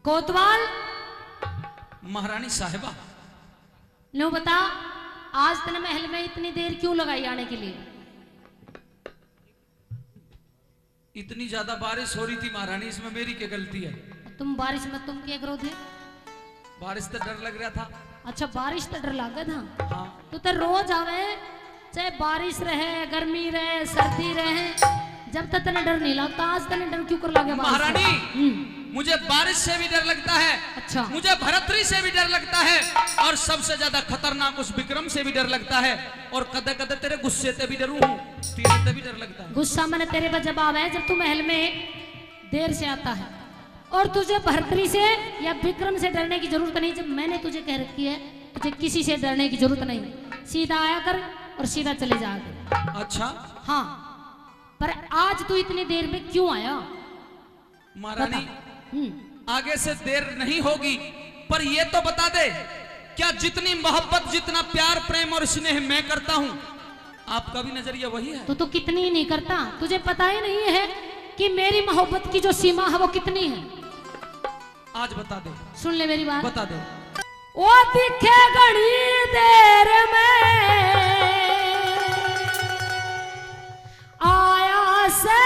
कोतवाल महारानी साहिबा, नो बता, आज तेने महल में इतनी देर क्यों लगाई आने के लिए? इतनी ज्यादा बारिश हो रही थी महारानी, इसमें मेरी क्या गलती है? तुम बारिश में तुम क्या करो थे? बारिश से डर लग रहा था। अच्छा, बारिश तो डर लगा था। हाँ। तो रोज आवे, चाहे बारिश रहे, गर्मी रहे, सर्दी रहे, जब तक तेने डर नहीं लगता, आज तेने डर क्यों कर लगे? महारानी, मुझे बारिश से भी डर लगता है। अच्छा। मुझे भरतरी से भी डर लगता है, और सबसे ज्यादा खतरनाक उस विक्रम से भी डर लगता है, और कदे कदे तेरे गुस्से से भी डरू हूँ, तेरे से भी डर लगता है। गुस्सा मैंने तेरे पर जवाब है जब तू महल में देर से आता है, और तुझे भरतरी से या विक्रम से डरने की जरूरत नहीं। जब मैंने तुझे कह रखी है तुझे किसी से डरने की जरूरत नहीं, सीधा आया कर और सीधा चले जा कर। अच्छा हाँ, पर आज तू इतनी देर में क्यों आया? महारानी, आगे से देर नहीं होगी, पर ये तो बता दे, क्या जितनी मोहब्बत, जितना प्यार, प्रेम और स्नेह मैं करता हूँ, आपका भी नजरिया वही है? तो कितनी नहीं करता, तुझे पता ही नहीं है कि मेरी मोहब्बत की जो सीमा है वो कितनी है? आज बता दे। सुन ले मेरी बात, बता दे। वो दिखे घड़ी देर में आया से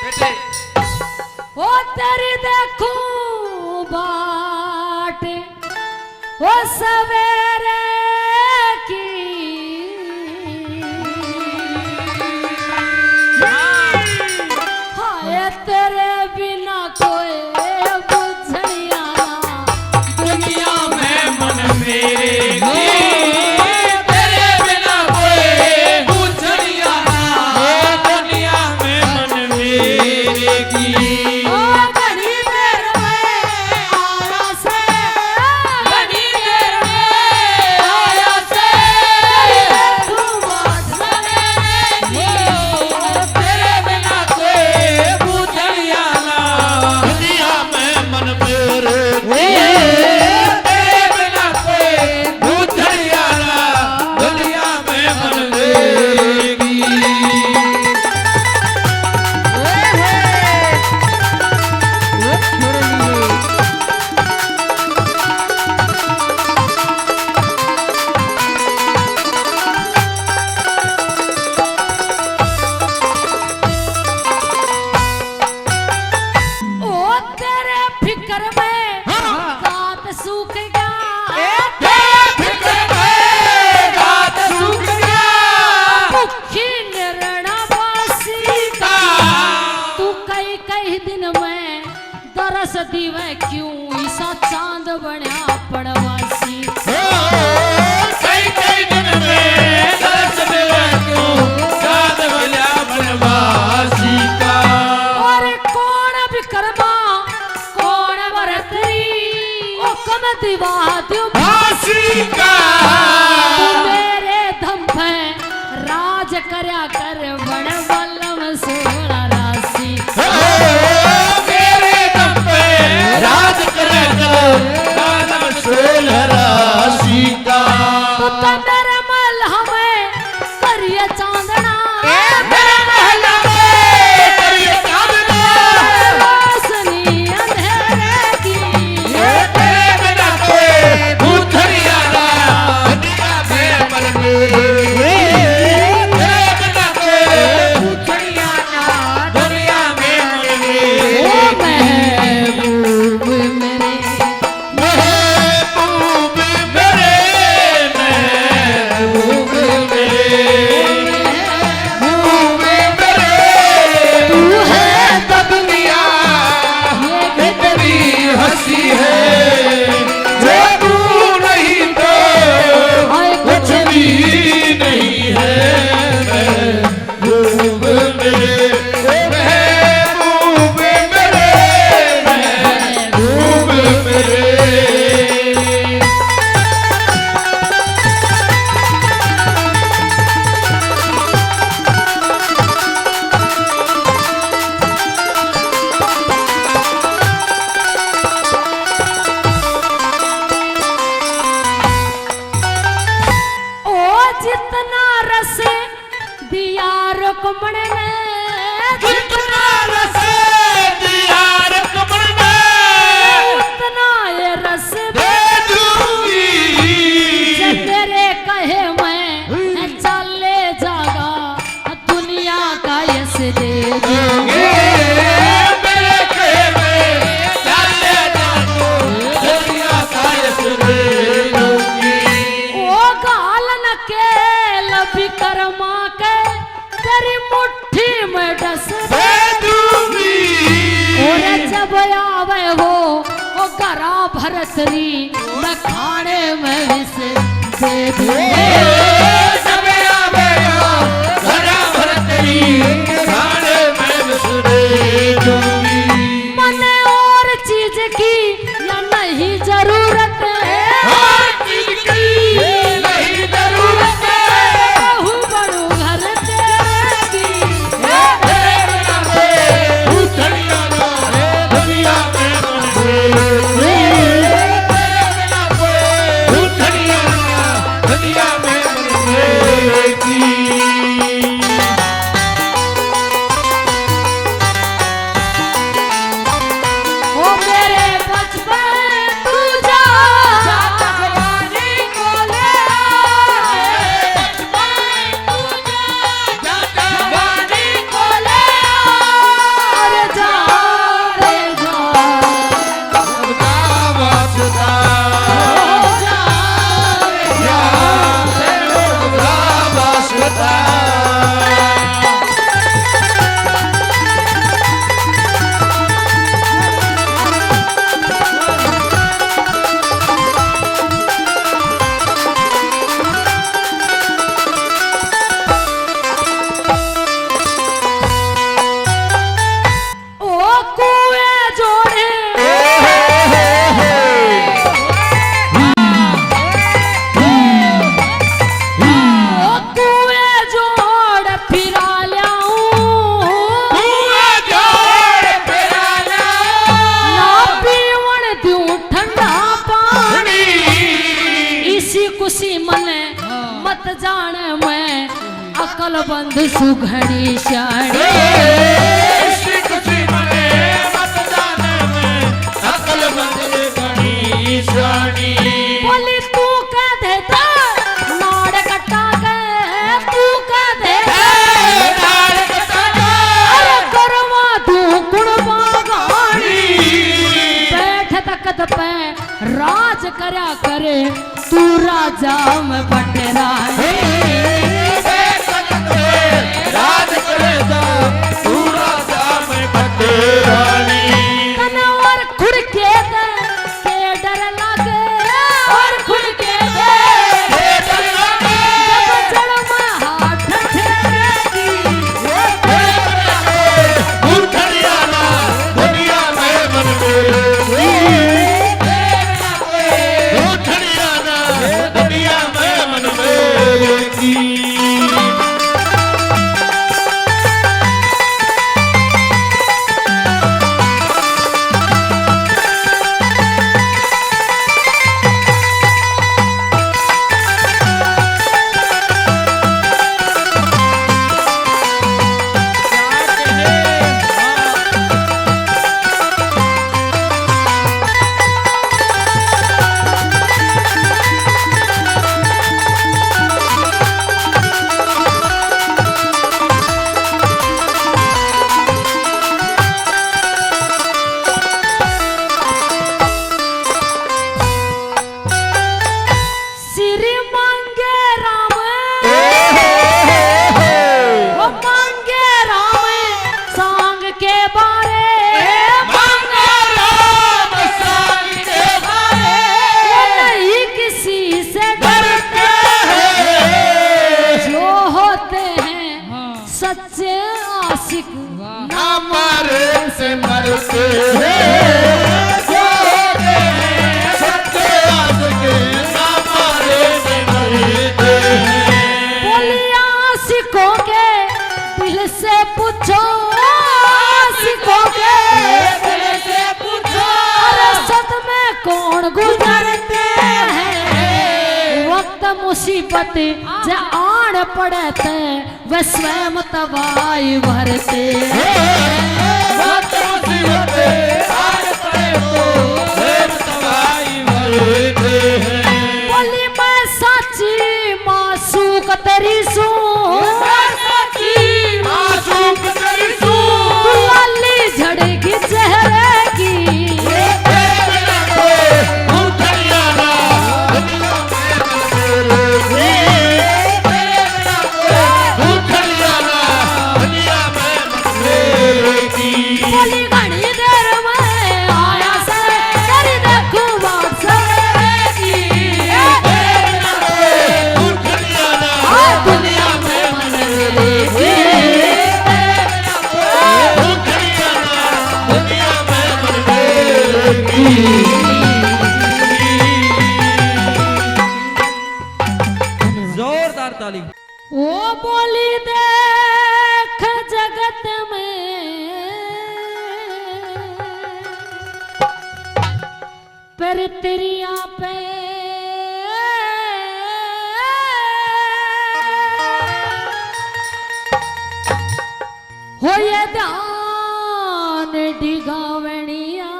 बेटे, वो तेरी देखूं बाट वो सवेरे की, हाय तेरे बिना कोई बुझनिया दुनिया में मन मेरे, तेरे बिना कोई बुझनिया, दुनिया में मन मेरे की। घड़ी देर में आया से, घड़ी देर में आया से, तू बात सवेरे की, तेरे बिना कोई बुझनिया, दुनिया में मन मेरे, तेरे बिना कोई बुझनिया, दुनिया में मन मेरे की। ओ तेरे फिक्र में गात सूख गया, भूखी निर्णवासी का, तू कई कई दिन में दरस दीवे क्यों, ईसा चांद बना पड़वासी। और कौन विक्रमा, कौन भरतरी, ओ कम दिवा द्यो तू मेरे धम पे राज करया कर, बड़ बलम सोना राशि। तो मेरे महल हमें करिए चांदना, रोशनी अंधेरे की, रुक्मण ने जितना रस दिया रुक्मण ने उतना ये रस दे दूंगी। जब तेरे कहे मैं चले जागा दुनिया का यश दे दूंगी। मेरे कहे मैं चले जाऊं दुनिया का यश दे दूंगी। ओ गालन के लबी करमा के तेरी मुट्ठी में डस दे दूंगी। और जब आवे हो वो गरा भरतरी मैं खाने में विष दे दूंगी। सब आवे हो घरा भर तेरी खाने में विष दे दूंगी। मने और चीज की या नहीं जरूरत है हर चीज की नहीं जरूरत है। रहू बड़ू घर तेरे की उठनिया ना दुनिया में बनवे। उठनिया ना दुनिया में बनवेगी। ओ मेरे बचपन तू जा जवानी को ले बचपन तू जा जवानी को ले अरे जा रे जा खुदा वास्ता जा या खुदा वास्ता। ओ कुएं जोड़े ओ कुएं जोड़ फिरा लाऊं ना पीवण दूं ठंडा पानी इसी खुशी मने मत जान मैं अकल बंद सुघड़ी शाड़ी बोली तू कह देता नाड़ कटा गए तू कह देता अरे करवा तू कुड़वा गाड़ी बैठ तकत पे राज करा करे तू राजा में बटरा कनवर खुड़के दे के डर लागे और खुड़के दे जब जड़ में हाथ ठेरेगी दुनिया में मनवेगी। सिर मांगे राम वो मांगे राम सांग के बारे वो नहीं किसी से डरते जो होते हैं सच्चे आशिक ना मारे से मरते हैं। जो होते हैं सच्चे आशिक ना मारे से मरते हैं। बोलिया आशिकों के दिल से पूछो आशिकों के दिल से पूछो अरे सद में कौन गुजरते हैं वक्त मुसीबत जे आड़ आड़ पड़ते वे स्वयं तबाही भरते वक्त मुसीबतें आड़ पड़े तो स्वयं तबाही भरते हैं। बोली मैं साची मासूक तेरी सू मासूक तेरी सू लाली झड़ेगी चेहरे की बोली घनी देर में आया से तेरी देखूं बात सवेरे दुनिया में मरेगी जोरदार ताली। वो बोली देख जगत में पर तेरिया पे हो ये ध्यान डिगावणिया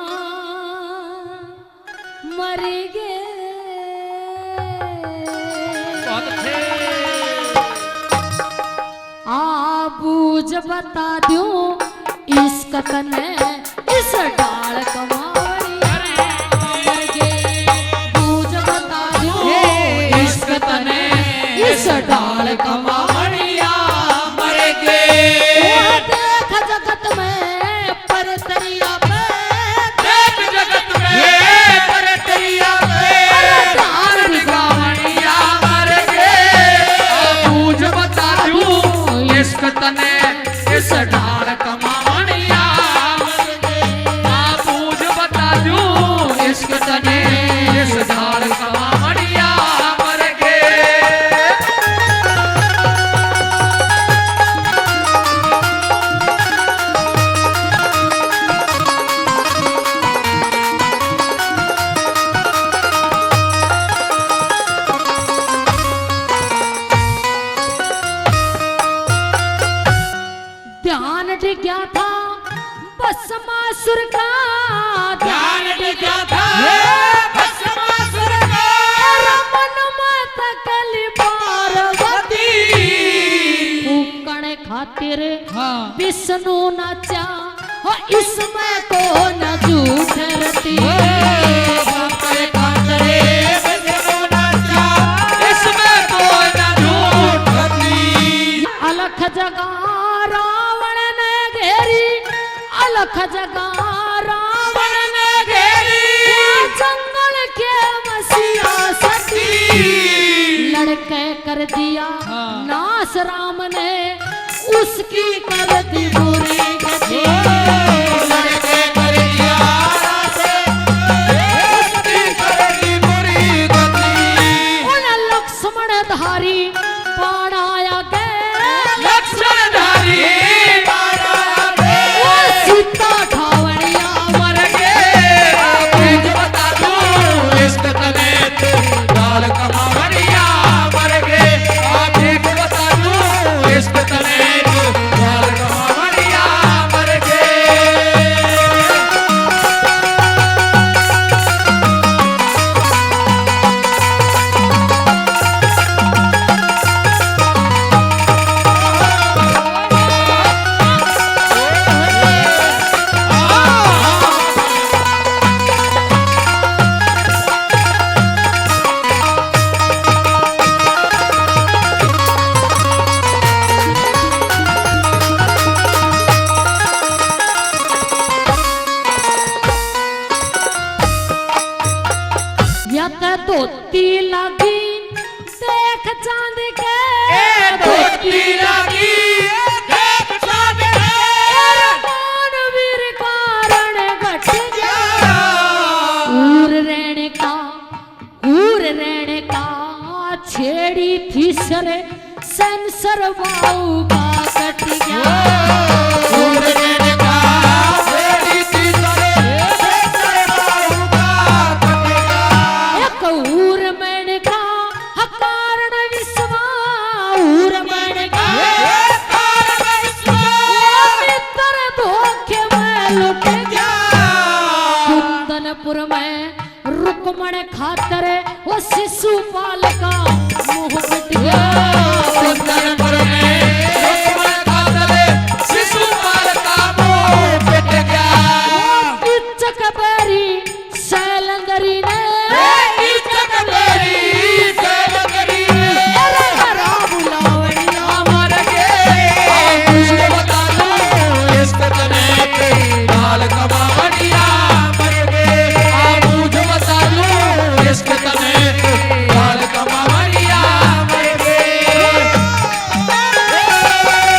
मर गे बूझ बता दूं इश्क तने इस डाल कमावड़िया मर गे बूझ बता दूं इश्क तने इस डाल कमावड़िया मर गे देख जगत में पर तरिया पे देख जगत में पर तरिया पे डाल गावड़िया मर गे बूझ बता दूं इश्क तने इस ढाल कमावणिया बूझ बता दूं इश्क तने इस ढाल कमावणिया मर गे ध्यान डिग्या था भस्मासुर का ध्यान डिगा था भस्मासुर का मन मत कली पार्वती फूकण खातिर विष्णु नाचा हो इसमें को न झूठ रती बापरे खातरे विष्णु नाचा इसमें कोई न झूठ रती अलख जगा रावण ने घेरी अलख जगा रावण ने घेरी जंगल के मसीहा सती लड़के कर दिया नास राम ने उसकी कर दी बुरी गति लड़के कर दिया से उसकी करेगी बुरी गति उन लक्ष्मण धारी बाण आया गए लक्ष्मण धारी सीता ठावड़िया मर गे बूझ बता दूं इश्क तने डाल कमावड़िया मर गे बूझ बता दूं इश्क तने डाल कमावड़िया मर गे यत धोती लगी देख चांद के धोती लगी देख चांद के कौन वीर कारण घट गया ऊर रहने का छेड़ी थी सर सेंसर बाऊ का कट गया ऊर रहने का छेड़ी थी सर बाऊ का कट गया एक ऊर मैंने का कारण विश्वा ऊर शिशुपाल का मुंह फट गया। कुंदनपुर में दुश्मन का तले शिशुपाल का मुंह फट गया। किच्चक बैरी शैलंदरी ने इज्जत मेरी सैलगरी अरे हरा बुलावड़िया मर गए। तुझे बता दूं इश्क तने पे लाल कमावड़िया मर गए। मुझे बता दूं इश्क तने पे लाल कमावड़िया मर गए। ला ला ला ला ला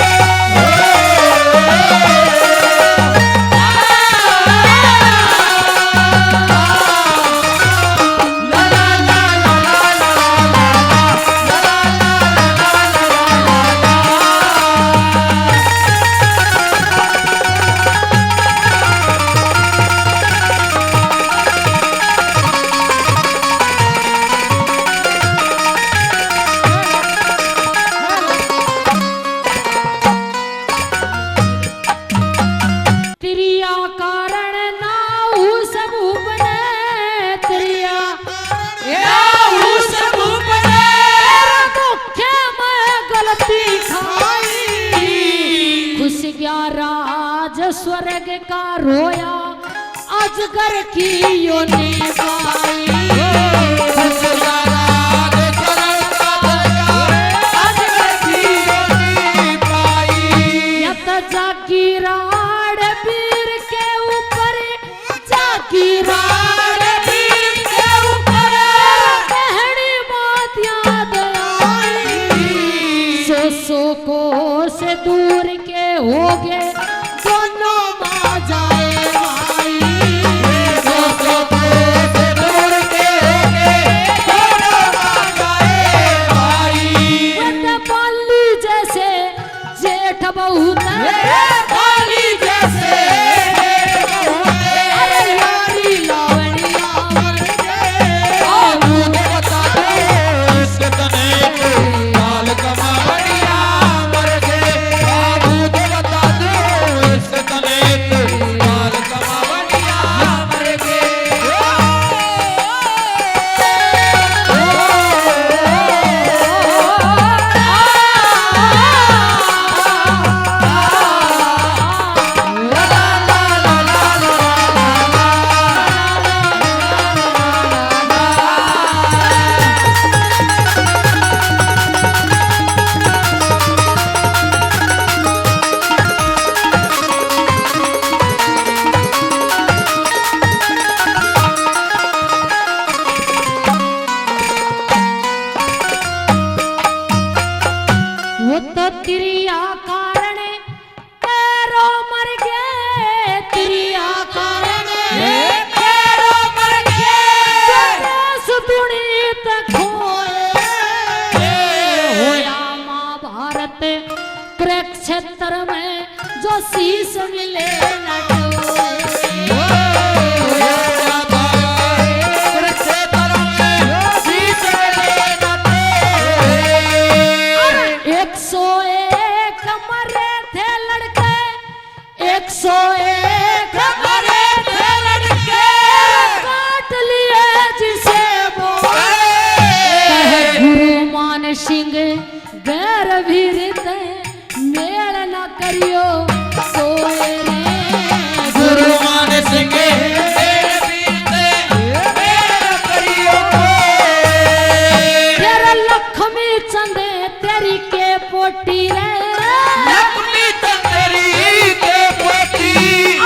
त्रिया कारण नाऊ सब बने त्रिया दुखे में गलती खाई खुश गया राज स्वर्ग का रोया अजगर की योनि पाई। यत जाकी राड वीर के ऊपर जाकी राड वीर के ऊपर कहनी बात याद आई। सो को से दूर के हो गए दोनों माँ जाए भाई। वत बाली जैसे जेठ बहुत अरे यारी लावणिया मर गए। वो तो त्रिया कारण तेरो मर गए त्रिया कारण तेरो मर गए। सुनी तक होया महाभारत कुरुक्षेत्र में जो शीश मिले न एक सौ एक मरे थे लड़के 101 मरे थे लड़के काट लिए जिसे गुरु मान सिंह गैर भीरत मेल न करियो सोए रे गुरु मान सिंह तेरा लक्ष्मी चंदे तेरी के पोटी रे लक्ष्मी चंदेरी के पोती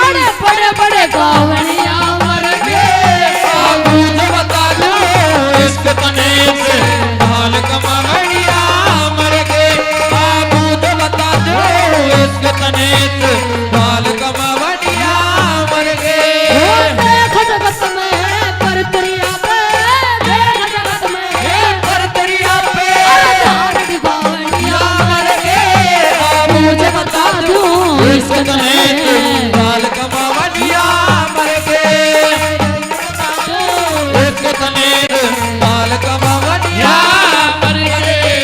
अरे बड़े बड़े गावड़िया मर मुझे बता दो इश्क तने से ढाल कमावड़िया मर गए। मुझे बता दो इश्क तने से ढाल कमावड़िया मर गए। देख जगत में पर त्रिया पे देख जगत में पर दरिया पे धार गावड़िया मर गए। मुझे बता दो इश्क तने से ढाल कमावड़िया मर गए। इश्क तने से ढाल कमावड़िया मर गए।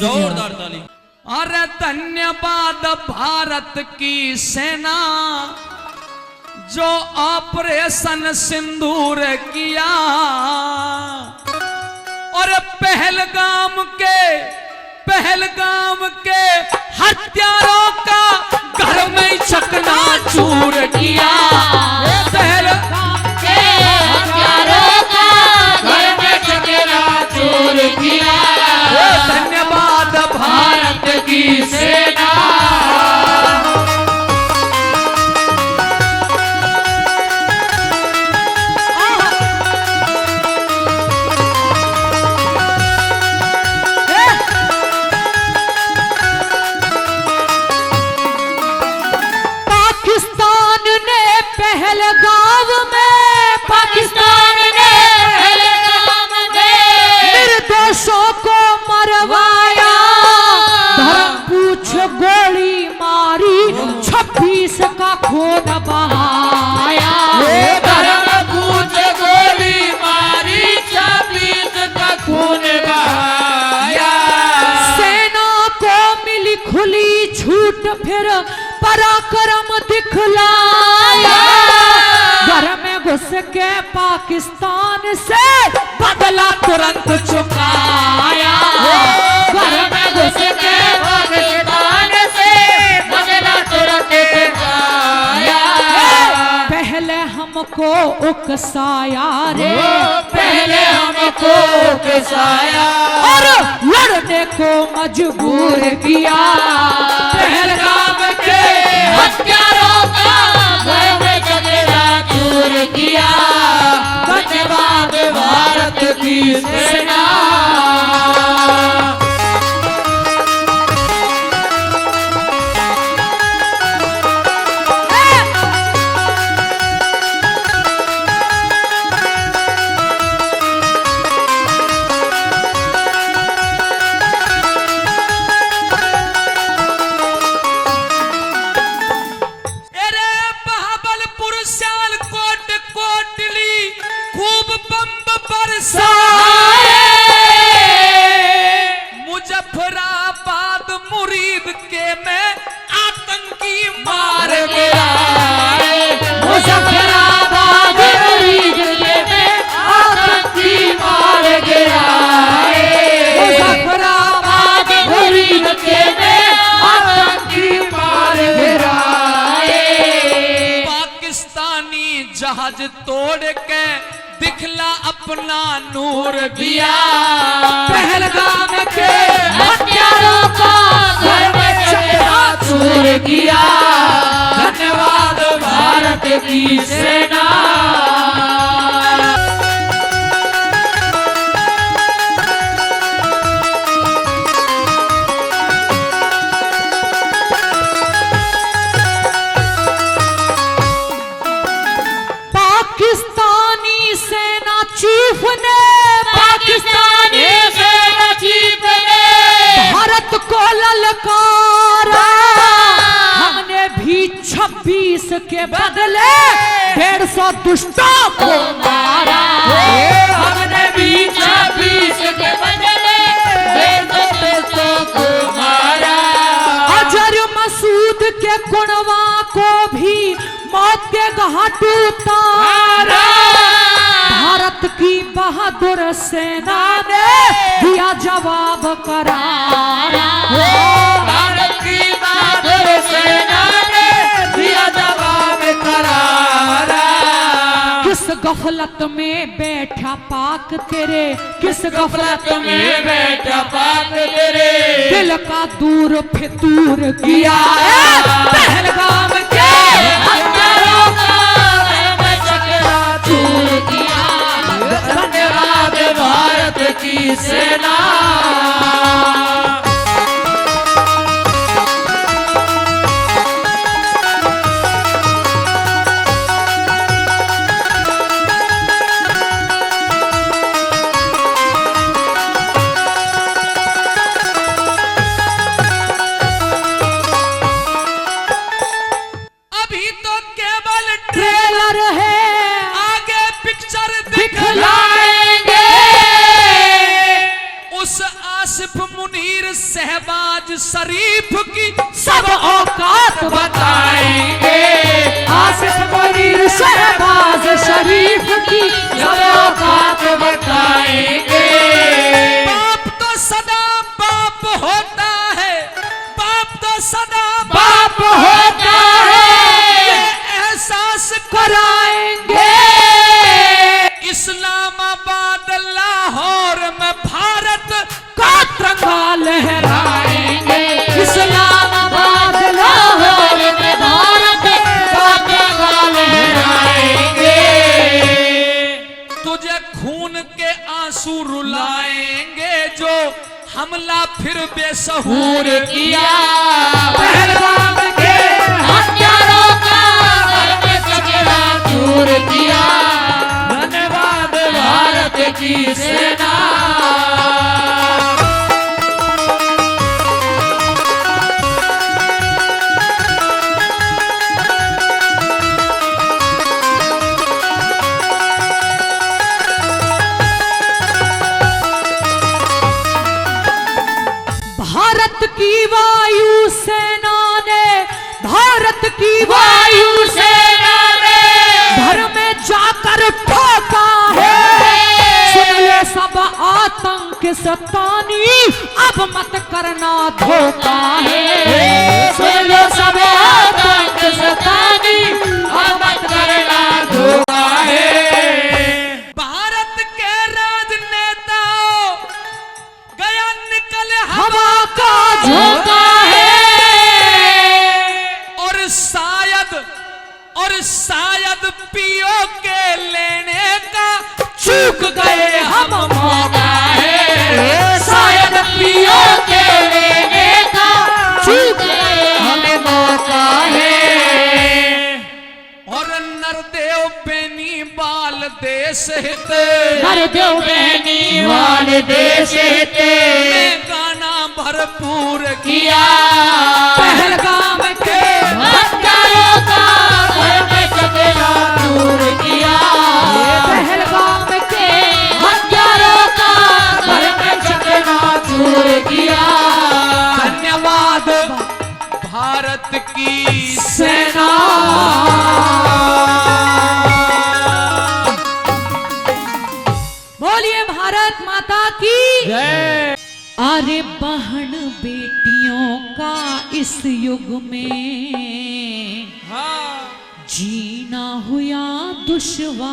जोरदार ताली। अरे धन्यवाद भारत की सेना जो ऑपरेशन सिंदूर किया और पहलगाम के हत्यारों का घर में चकनाचूर किया। पहलगाम के हत्यारों का घर में चकनाचूर किया। धन्यवाद भारत की सेना। पाकिस्तान ने पहलगाम में निर्दोषों को मरवाया, धर्म पूछ गोली मारी, 26 का खून बहाया। धर्म पूछ गोली मारी, 26 का खून बहाया। सेना को मिली खुली छूट, फिर पराक्रम दिखलाया। घर में घुस के पाकिस्तान से बदला तुरंत चुकाया। घर में घुस के पाकिस्तान से बदला तुरंत चुकाया। पहले हमको उकसाया रे, पहले हमको उकसाया और लड़ने को मजबूर किया। पहलगाम के हत्यारों का घर में चकनाचूर किया। धन्यवाद भारत की सेना। मुजफ्फराबाद मुरीद के में आतंकी मार गिराए। मुजफ्फराबाद मुरीद के में आतंकी मार गिराए। मुजफ्फराबाद मुरीद के में आतंकी मार गिराए। पाकिस्तानी जहाज तोड़ के दिखला अपना नूर दिया। पहलगाम के हत्यारों का घर में चकनाचूर किया। धन्यवाद भारत की सेना। पाकिस्तानी सेना चीफ ने भारत को ललकारा। हमने भी 26 के बदले 150 दुष्टों को मारा। हमने भी 26 के बदले 150 दुष्टों को मारा। अजर मसूद के कुणवा को भी मौत के घाट उतारा। भारत की बहादुर सेना ने दिया जवाब करारा। भारत की बहादुर सेना ने दिया जवाब करारा। किस गफलत में बैठा पाक तेरे, किस गफलत में बैठा पाक तेरे, दिल का दूर फितूर किया। पहलगाम के हत्यारों का घर में चकनाचूर किया। धन्यवाद भारत की सेना। अभी तो केवल ट्रेलर है, आगे पिक्चर दिखलाएंगे। शहबाज शरीफ की सब औकात बताएंगे। आसिफ मुनीर शहबाज शरीफ की सब औकात बताएंगे। बाप तो सदा बाप होता है, बाप तो सदा बाप होता है, ये एहसास कराएंगे। इस्लामाबाद लाहौर में भारत का तिरंगा लहराएंगे। इस्लामाबाद लाहौर में भारत का तिरंगा लहराएंगे। तुझे खून के आंसू रुलाएंगे जो हमला फिर बेसहूर दूर किया पहलगाम के हत्यारों का घर में सकेला दूर किया। धन्यवाद भारत की सेना। भारत की वायु सेना ने, भारत की वायु सेना ने घर में जाकर ठोका है। सुन ले सब आतंक सतानी, अब मत करना धोखा है। सुन लो सब आतंक सतानी, अब मत करना धोखा है। भारत के राजनेताओं गया निकल हवा का झोंका है। और शायद पीओ के लेने का चूक गए हम मौका है। शायद पियो के लेने का चूक गए हमें मौका है। और नरदेव बेनी बाल देश हित, नरदेव बेनी वाले देश हित में गाना भरपूर किया। पहलगाम के हत्यारों का घर में सकेला दूर किया। पहलगाम के हत्यारों का घर में सकेला दूर किया। धन्यवाद भारत की सेना। बोलिए भारत माता की जय। अरे बहन बेटियों का इस युग में जीना हुआ दुश्वार।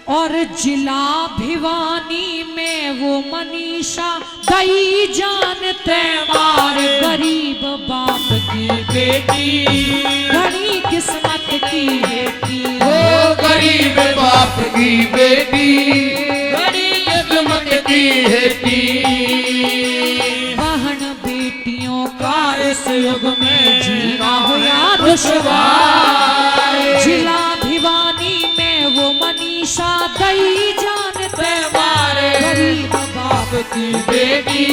और जिला भिवानी में वो मनीषा गई जानते मार। गरीब बाप की बेटी घनी किस्मत की बेटी। ओ गरीब बाप की बेटी बड़ी किस्मत की बेटी। बहन बेटियों का इस युग में जीना हुआ दुश्वार। जिला भिवानी में वो मनीषा गई जानते मारे। गरीब बाप की बेटी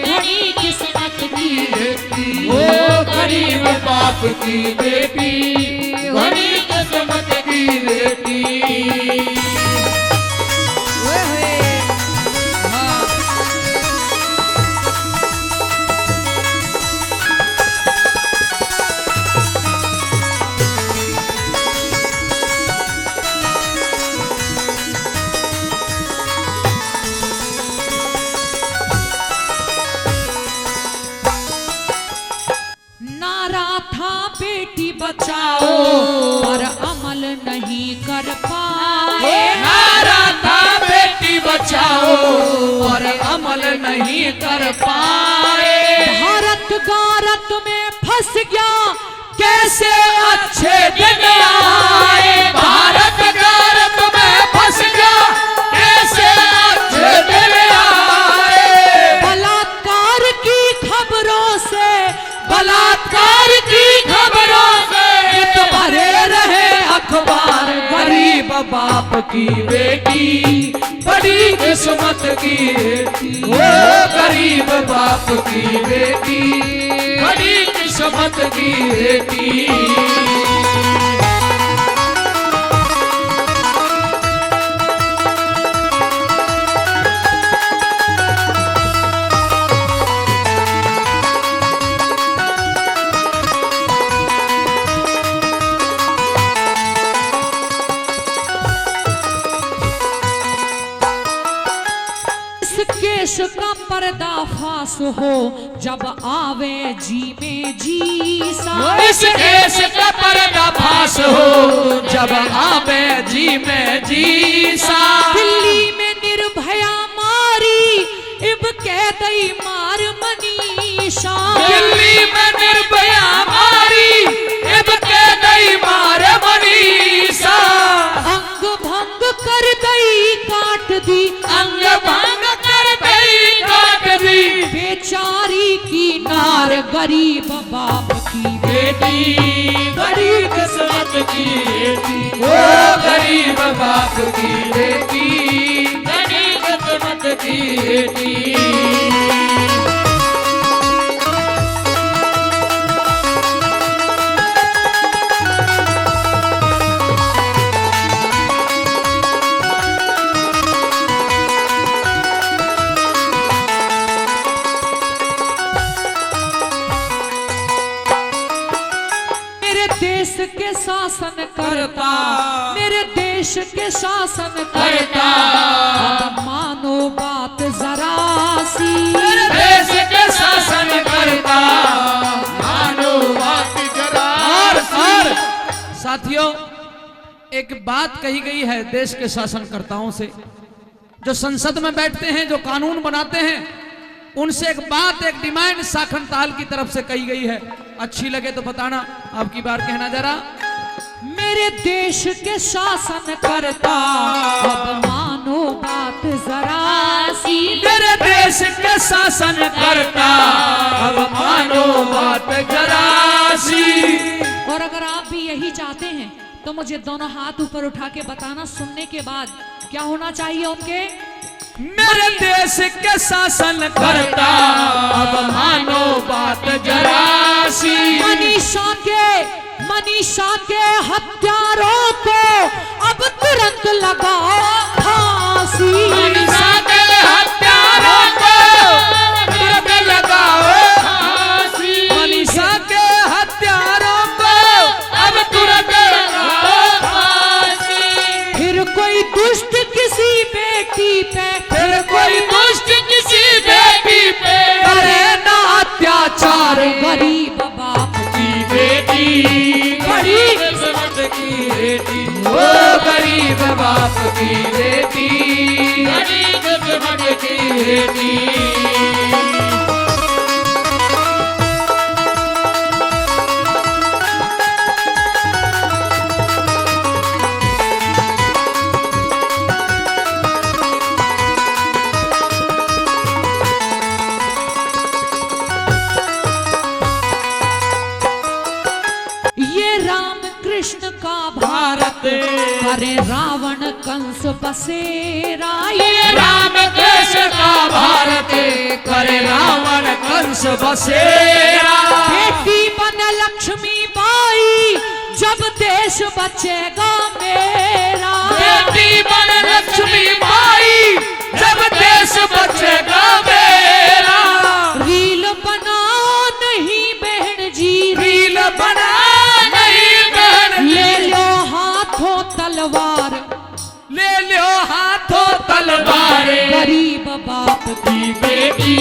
घनी किस्मत की बेटी। ओ गरीब बाप की बेटी बड़ी किस्मत की बेटी। नारा था बेटी बचाओ पर अमल नहीं कर पाए। नारा था बेटी बचाओ और अमल नहीं कर पाए। भारत गारत में फंस गया कैसे अच्छे दिन आए। भारत गारत में फंस गया कैसे अच्छे दिन आए। बलात्कार की खबरों से, बलात्कार की खबरों से नित भरे रहे अखबार। गरीब बाप की बेटी बड़ी किस्मत की बेटी। ओ गरीब बाप की बेटी बड़ी किस्मत की बेटी। इस केस का पर्दाफाश हो जब आवे जी में जी सा। इस केस का पर्दाफाश हो जब आवे जी में जी सा। दिल्ली में निर्भया मारी इब कैदी मार मनीषा। दिल्ली में निर्भया मारी इब कैदी मार मनीषा। अंग भंग कर दई काट दी, अंग भंग कर दई काट दी। बेचारी की नार गरीब बाप की बेटी गरीब किस्मत की बेटी, ओ गरीब बाप की बेटी, गरीब किस्मत की बेटी। देश के शासन करता, मेरे देश के शासन करता। अब मानो बात जरा सी, मेरे देश के शासन करता, मानो बात जरा सी। साथियों, एक बात कही गई है देश के शासनकर्ताओं से, जो संसद में बैठते हैं, जो कानून बनाते हैं, उनसे एक बात, एक डिमांड शाखन ताल की तरफ से कही गई है। अच्छी लगे तो बताना, आपकी बार कहना जरा। मेरे देश के शासन करता, अब मानो बात जरा सी। मेरे देश के शासन करता, अब मानो बात जरा सी। और अगर आप भी यही चाहते हैं तो मुझे दोनों हाथ ऊपर उठा के बताना, सुनने के बाद क्या होना चाहिए उनके। मेरे देश के शासन करता, अब मानो बात जरा सी। मनीषा के हत्यारों को अब तुरंत लगाओ फांसी। मनीषा के हत्यारों को तुरंत लगाओ फांसी। मनीषा के हत्यारों को अब तुरंत लगाओ फांसी। फिर कोई दुष्ट किसी बेटी पे, फिर कोई दुष्ट किसी बेटी पे करे ना अत्याचार। गरीब बाप की बेटी, गरीब किस्मत की बेटी, ओ गरीब बाप की बेटी, गरीब किस्मत की बेटी। कृष्ण का भारत करे रावण कंस बसेरा। ये राम कृष्ण का भारत करे रावण कंस बसेरा। बेटी बन लक्ष्मी बाई जब देश बचेगा मेरा। बेटी बन लक्ष्मी बाई जब देश बचेगा मेरा। रील बनाओ नहीं बहन जी, रील बना ले लो हाथों तलवार, ले लो हाथों तलवार। गरीब बाप की बेटी,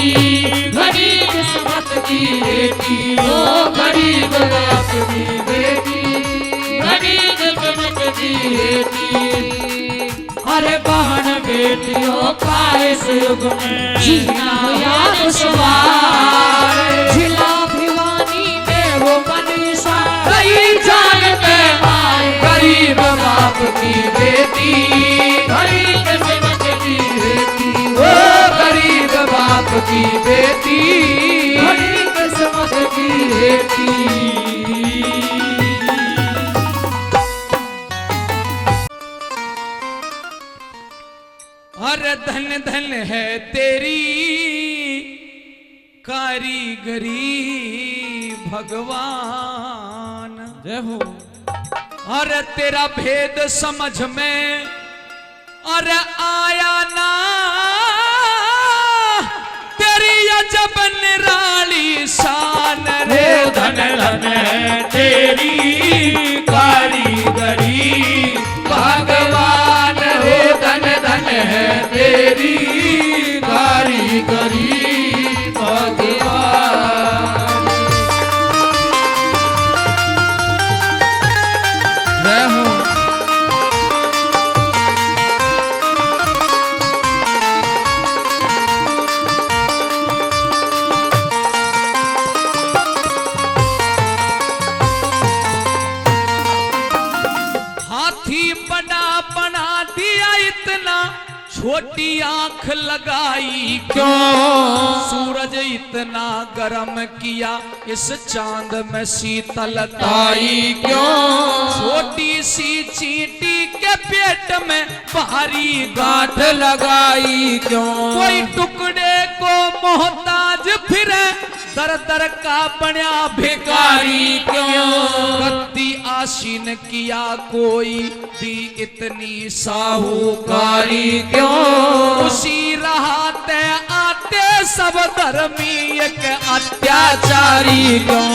गरीब किस्मत की बेटी, ओ गरीब बाप की बेटी, गरीब किस्मत की बेटी। अरे बहन बेटियों का इस युग में जीना हो या दुश्वार। जिला भिवानी में वो मनीषा कई जानते माए। गरीब बाप की बेटी, गरीब किस्मत की बेटी, ओ गरीब बाप की बेटी, गरीब किस्मत की बेटी। अरे धन धन है तेरी कारीगरी भगवान। जय हो। अरे तेरा भेद समझ में अरे आया ना, तेरी अजब निराली शान रे। धन धन है तेरी कारीगरी भगवान रे। धन धन है तेरी क्यों? सूरज इतना गर्म किया इस चांद में शीतलताई क्यों? छोटी सी चींटी के पेट में भारी गांठ लगाई क्यों? कोई टुकड़े को मोहताज फिरे दर दर का बना भिखारी क्यों? गद्दी आशीन किया कोई दी इतनी साहूकारी क्यों? उसी रहते आते सब धर्मी एक अत्याचारी क्यों?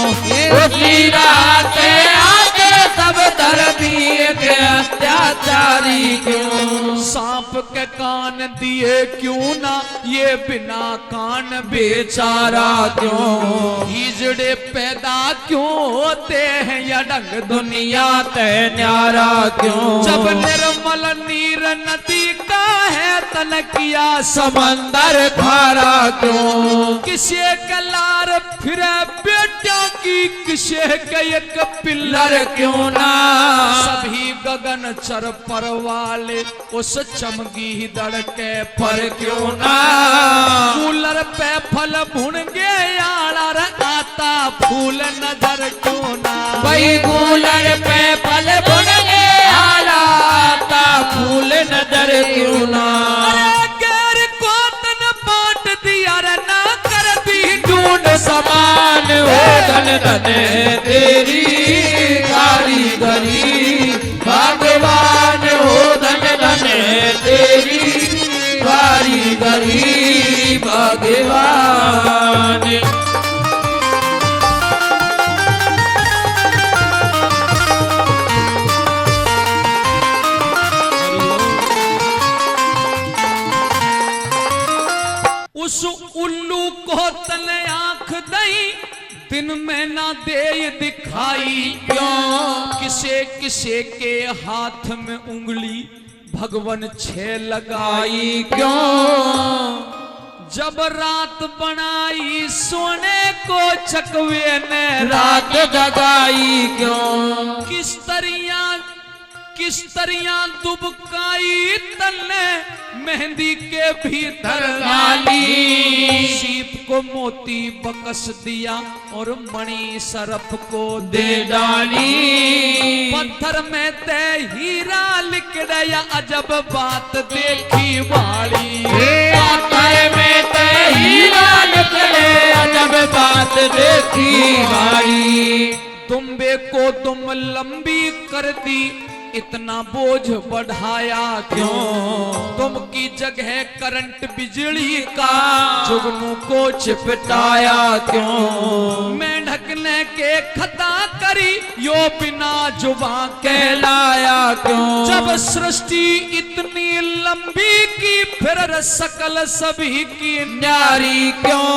उसी राते आते सब धर्मी एक अत्याचारी क्यों? सांप के कान दिए क्यों ना ये बिना कान बेचारा क्यों? हिजड़े पैदा क्यों होते हैं या ढंग दुनिया ते न्यारा क्यों? जब निर्मल नीर नदी का है तन किया समंदर खारा क्यों? किसे के लार फिरे बेटियों की किसे के एक पिल्लर क्यों ना? सभी गगन चर पर वाले उस चमगी दड़ के पर क्यों ना? कूलर पे फल भुन गया आता फूल नजर क्यों ना? वही कूलर पे फल भुन गया आता फूल नजर क्यों ना? अरे गैर को तन बांट दिया रे ना कर दी ढूंढ समान हो धन धन तेरी कारीगरी भगवान हो धन धन तेरी कारीगरी भगवान। उस उल्लू को तन आंख दई दिन में ना दे दिखाई क्यों? किसे किसे के हाथ में उंगली भगवन छे लगाई क्यों? जब रात बनाई सोने को चकवे ने रात जगाई क्यों? किस तरियां दुबकाई तन्ने मेहंदी के भीतर लाली। सीप को मोती बकस दिया और मणि सरफ को दे डाली। पत्थर में ते हीरा लिख गया अजब बात देखी वाली। पत्थर में ते हीरा निकले अजब बात देखी वाली। दुम्बे को तुम लंबी कर दी इतना बोझ बढ़ाया क्यों? तुम की जगह करंट बिजली का जुगनू को चिपटाया क्यों? मेंढक ने के खता करी यो बिना जुबां कहलाया क्यों? जब सृष्टि इतनी लंबी की फिर सकल सभी की न्यारी क्यों?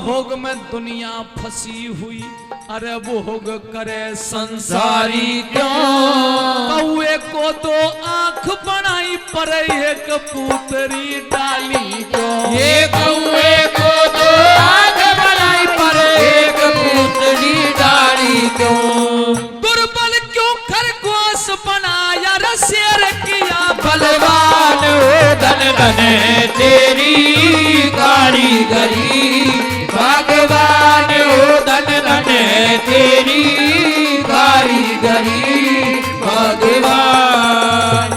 भोग में दुनिया फंसी हुई अरे भोग करे संसारी क्यों? कौए को दो आंख बनाई पर एक पुतरी डाली क्यों? ये कौए को दो आंख बनाई पर एक पुतरी डाली क्यों? दुर्बल क्यों खरगोश बनाया रे शेर किया बलवान हो धन धन तेरी कारीगरी। भगवान हो धन धन तेरी कारीगरी भगवान।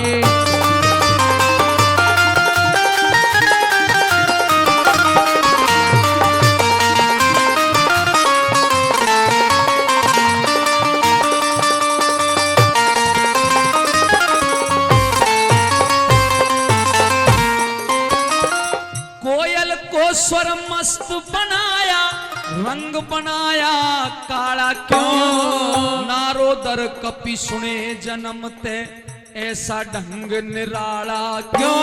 कोयल को स्वर मस्त बनाया रंग बनाया काला क्यों? नारोदर कपि सुने जन्मते ऐसा ढंग निराला क्यों?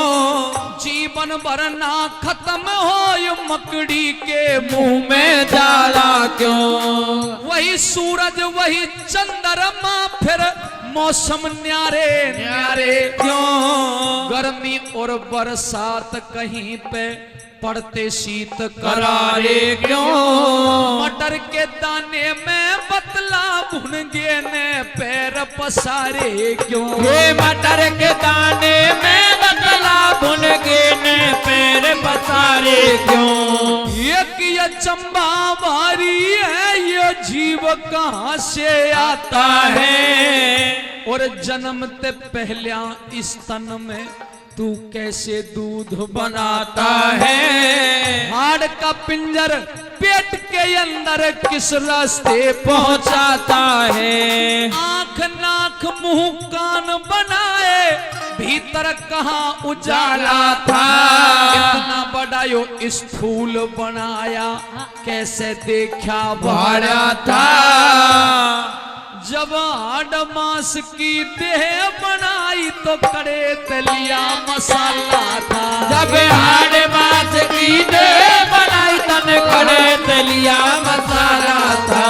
जीवन भर ना खत्म हो ये मकड़ी के मुंह में जाला क्यों? वही सूरज वही चंद्रमा फिर मौसम न्यारे न्यारे क्यों गर्मी और बरसात कहीं पे पड़ते शीत करारे क्यों मटर के दाने में बतला भुनगे ने पैर पसारे क्यों ये मटर के दाने में बतला भुन के ने पैर पसारे क्यों एक ये चंबा भारी है ये जीव कहाँ से आता है और जन्मते पहला इस तन में तू कैसे दूध बनाता है हाड़ का पिंजर पेट के अंदर किस रास्ते पहुंचाता है आंख नाक मुंह कान बनाए भीतर कहाँ उजाला था इतना बड़ा यो स्थूल बनाया कैसे देखा बड़ा था जब हाड़ मांस की देह बनाई तो करे तलिया मसाला था जब हाड़ मांस की देह बनाई तन करे तलिया मसाला था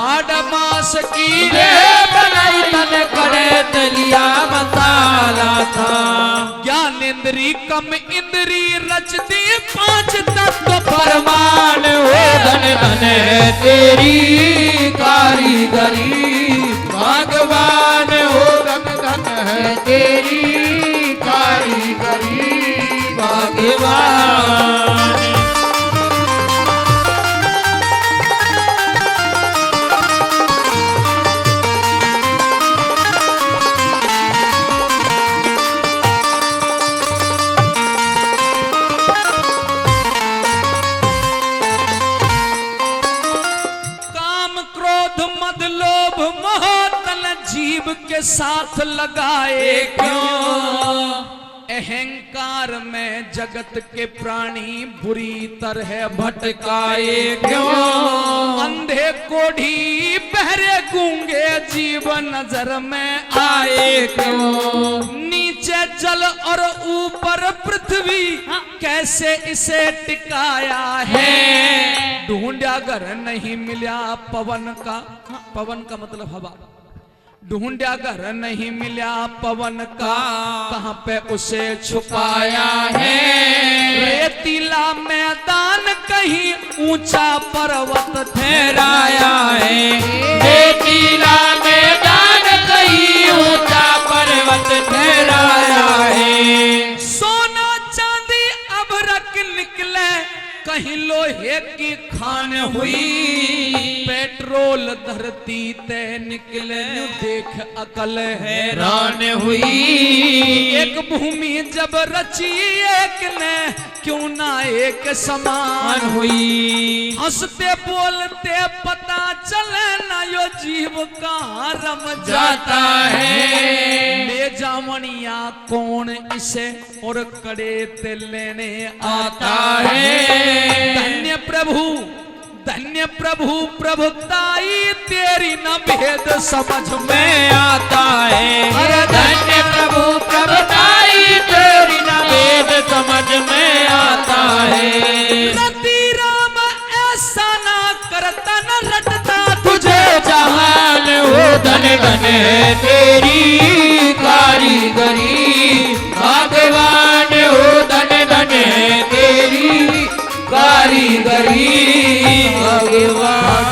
हाड़ मांस की देह बनाई तन करे तलिया मसाला था ज्ञान इंद्री कम इंद्री रच दी 5 तत्व फरमान हो धन धन है तेरी कारीगरी भगवान हो धन धन है तेरी कारीगरी भगवान जीव के साथ लगाए क्यों अहंकार में जगत के प्राणी बुरी तरह भटकाए क्यों अंधे कोढ़ी बहरे गूंगे जीवन नजर में आए क्यों नीचे जल और ऊपर पृथ्वी कैसे इसे टिकाया है ढूंढा घर नहीं मिला पवन का मतलब हवा ढूंढा घर नहीं मिला पवन का कहां पे उसे छुपाया है रेतीला मैदान कहीं ऊंचा पर्वत ठहराया है रेतीला मैदान कहीं ऊंचा पर्वत ठहराया है सोना चांदी अब रख निकले कहीं लोहे की खान हुई पेट्रोल धरती ते निकले देख अकल हैरान हुई एक भूमि जब रची एक ने क्यों ना एक समान हुई हंसते बोलते पता चले ना यो जीव कहाँ रम जाता है ले जावनिया कौन इसे और कड़े ते लेने आता है धन्य प्रभु प्रभुताई तेरी न भेद समझ में आता है अरे धन्य प्रभु प्रभुताई तेरी न भेद समझ में आता है रति राम ऐसा ना करता न रटता तुझे जहान हो धन धन है तेरी कारीगरी भगवान हो धन धन है तेरी कारीगरी भगवान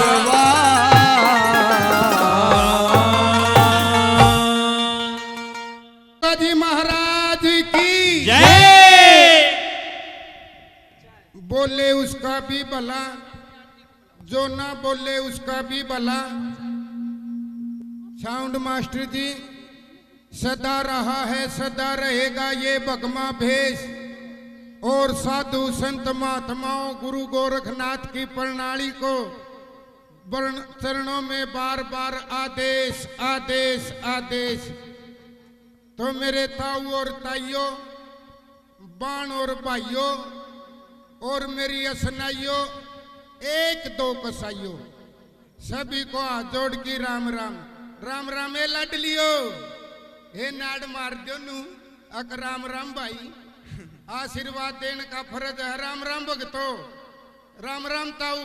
जी महाराज की जय बोले उसका भी भला जो ना बोले उसका भी भला साउंड मास्टर जी सदा रहा है सदा रहेगा ये भगमा भेष और साधु संत महात्माओं गुरु गोरखनाथ की प्रणाली को चरणों में बार बार आदेश आदेश आदेश। तो मेरे ताऊ और ताइयों बाण और भाइयों और मेरी असनाइयों एक दो कसाइयों सभी को हाथ जोड़ की राम राम राम राम ए लाडलियो हे नाड़ मार दो नू अक राम राम भाई आशीर्वाद देने का फर्ज है राम राम भगतो राम राम ताऊ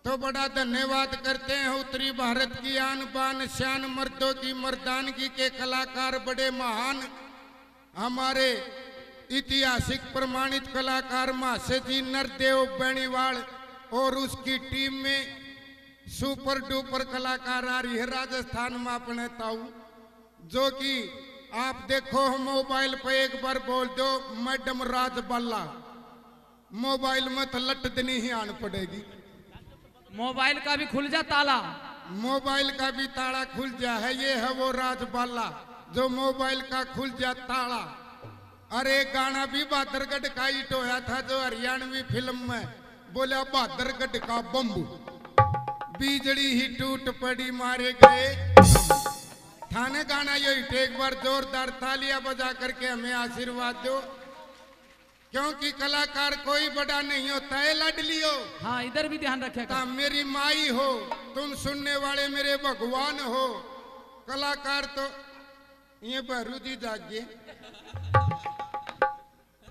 तो बड़ा धन्यवाद करते हैं उत्तरी भारत की आन बान शान मर्दों की मर्दानगी के कलाकार बड़े महान हमारे ऐतिहासिक प्रमाणित कलाकार महाशय जी नरदेव बेनीवाल और उसकी टीम में सुपर डुपर कलाकार आ रही है राजस्थान में अपने ताऊ, जो कि आप देखो मोबाइल पे एक बार बोल दो मैडम राजबाला, मोबाइल में तो लट दनी ही आन पड़ेगी। मोबाइल का भी खुल जा ताला, मोबाइल का भी ताला खुल जा है, ये है वो राजबाला जो मोबाइल का खुल जा ताला। अरे गाना भी बहादुरगढ़ का हिट होया था जो हरियाणवी फिल्म में बोला बहादुरगढ़ का बम्बू, बिजली ही टूट पड़ी मारे गए। थाने गाना ये हिट, एक बार जोरदार तालियां बजा करके हमें आशीर्वाद दो, क्योंकि कलाकार कोई बड़ा नहीं होता है लाडलियो। हाँ इधर भी ध्यान रखेगा। मेरी माई हो, तुम सुनने वाले मेरे भगवान हो। कलाकार तो ये बहरू जी जागे,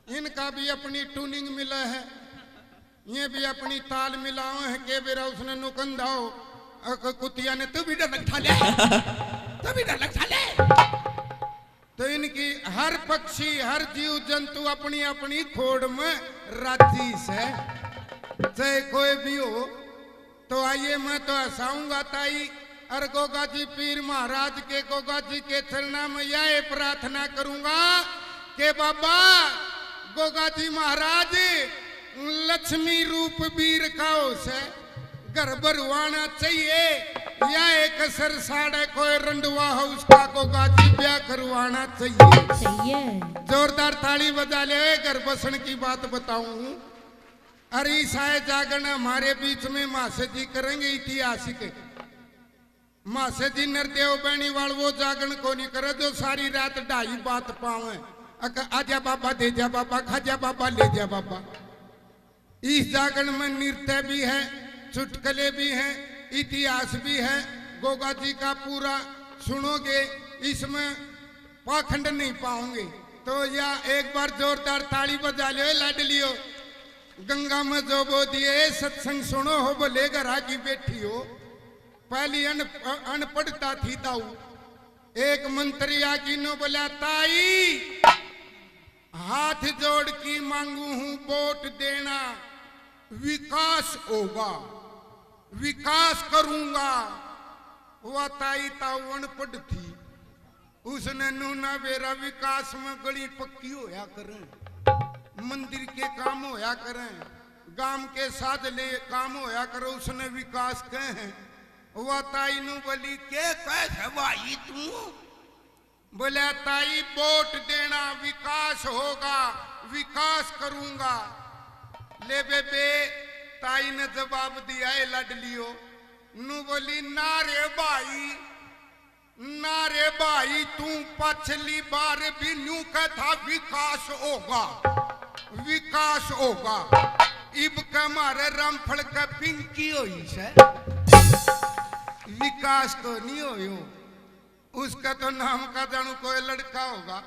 इनका भी अपनी ट्यूनिंग मिला है, ये भी अपनी ताल मिलाओ है के बेरा उसने नुकंदाओ कुतिया ने तू भी डर लग ले, तू भी डर लग ले। तो इनकी हर पक्षी हर जीव जंतु अपनी अपनी खोड़ में राजी से, चाहे कोई भी हो। तो आइए मैं तो हंसाऊंगा ताई और गोगा जी पीर महाराज के गोगा जी के चरणा में यह प्रार्थना करूंगा कि बाबा गोगा जी महाराज लक्ष्मी रूप वीर का से घर भरवाना चाहिए, या एक सर साढ़े कोई रंडवा हो उसका गोगा जी ब्याह करवाना चाहिए। जोरदार ताली बजा ले। घर बसन की बात बताऊं, अरे साय जागरण हमारे बीच में महाशय जी करेंगे ऐतिहासिक। महाशय जी नरदेव बेनीवाल वो जागरण को नहीं करे जो सारी रात ढाई बात पावे, आजा बाबा दे जा बाबा, खाजा बाबा ले जा बाबा। इस जागरण में नृत्य भी है, चुटकुले भी हैं, इतिहास भी है। गोगा जी का पूरा सुनोगे, इसमें पाखंड नहीं पाओगे। तो या एक बार जोरदार ताली बजा लो लाडलियो। गंगा में जो बो दिए सत्संग सुनो हो बोले घरा की बेटी हो। पहली अनपढ़ता थी ताऊ, एक मंत्री आकी नो बोला ताई हाथ जोड़ की मांगू हूं वोट देना, विकास होगा, विकास करूंगा। वह ताई ताऊ अनपढ़ थी, उसने नूना बेरा विकास में गली पक्की होया करें, मंदिर के काम होया करें, गांव के साथ ले काम होया करो, उसने विकास कहे। वह ताई नु बोली के कैसे भाई तू? बोला ताई वोट देना, विकास होगा, विकास करूंगा। ले बेबे ताई ने जवाब दिया है लाडलियो। नु बोली ना रे भाई, ना रे भाई, तू पछली बार भी न्यू था विकास होगा, विकास होगा। इब के मारे रामफल का पिंकी होई से विकास तो नहीं होयो। उसका तो नाम का जानू कोई लड़का होगा।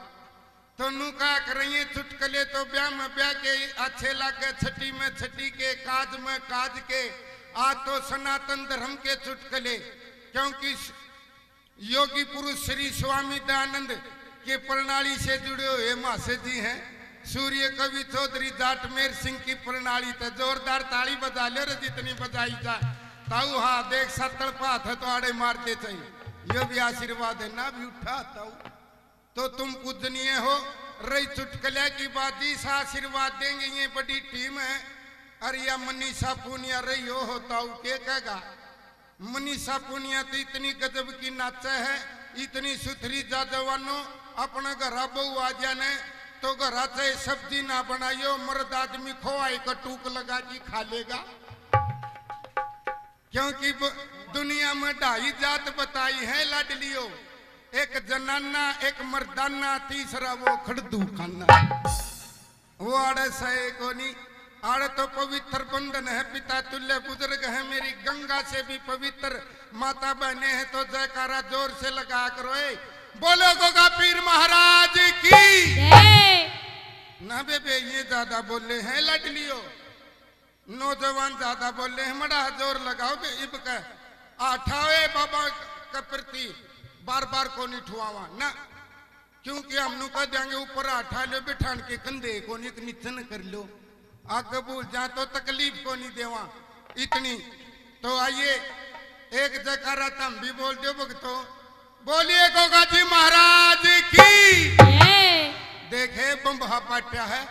तो नु का करेंगे चुटकले तो ब्याह में ब्याह के अच्छे लागे, छठी में छठी के, काज में काज के। आज तो सनातन धर्म के चुटकले, क्योंकि योगी पुरुष श्री स्वामी दयानंद के प्रणाली से जुड़े हुए महाशय जी हैं। सूर्य कवि चौधरी जाटमेर सिंह की प्रणाली। तो जोरदार ताली बजा ले रे जितनी बजाई जाए। ताऊ हाँ देख सत्तर पाथ है तो आड़े मारते चाहिए, ये भी आशीर्वाद है ना भी उठा ताऊ। तो तुम पूजनीय हो। रही चुटकुले की बात, जिस आशीर्वाद देंगे ये बड़ी टीम है। अरे या मनीषा पूनिया रही हो ताऊ के कहेगा। मनीषा पूनिया तो इतनी गजब की नाचा है, इतनी सुथरी जाजवानो। अपना घर बहू आ जाने तो घर चाहे सब्जी ना बनाइयो, मर्द आदमी खोआई का टूक लगा के खा लेगा। क्योंकि दुनिया में ढाई जात बताई है लाडलियो, एक जनाना, एक मर्दाना, तीसरा वो खड़दू खाना। वो आड़े सहे को नहीं, आड़े तो पवित्र बंधन है, पिता तुल्य बुजुर्ग है, मेरी गंगा से भी पवित्र माता बहने हैं। तो जयकारा जोर से लगा करो, बोलो गोगा पीर महाराज की। ना बेबे ये ज्यादा बोले हैं लाडलियो। नौजवान ज्यादा बोले हैं, मड़ा जोर लगाओ बे इब का आठावे बाबा के प्रति बार बार को नहीं ठुआवा ना, क्योंकि हमनु कह देंगे ऊपर आठा लो बिठान के कंधे को नहीं निचन कर लो, आगे भूल जा तो तकलीफ को नहीं देवा इतनी। तो आइए एक जयकारा तुम भी बोल दो भक्तो, बोलिए गोगा जी महाराज की। देखे बम्बहा पाट्या है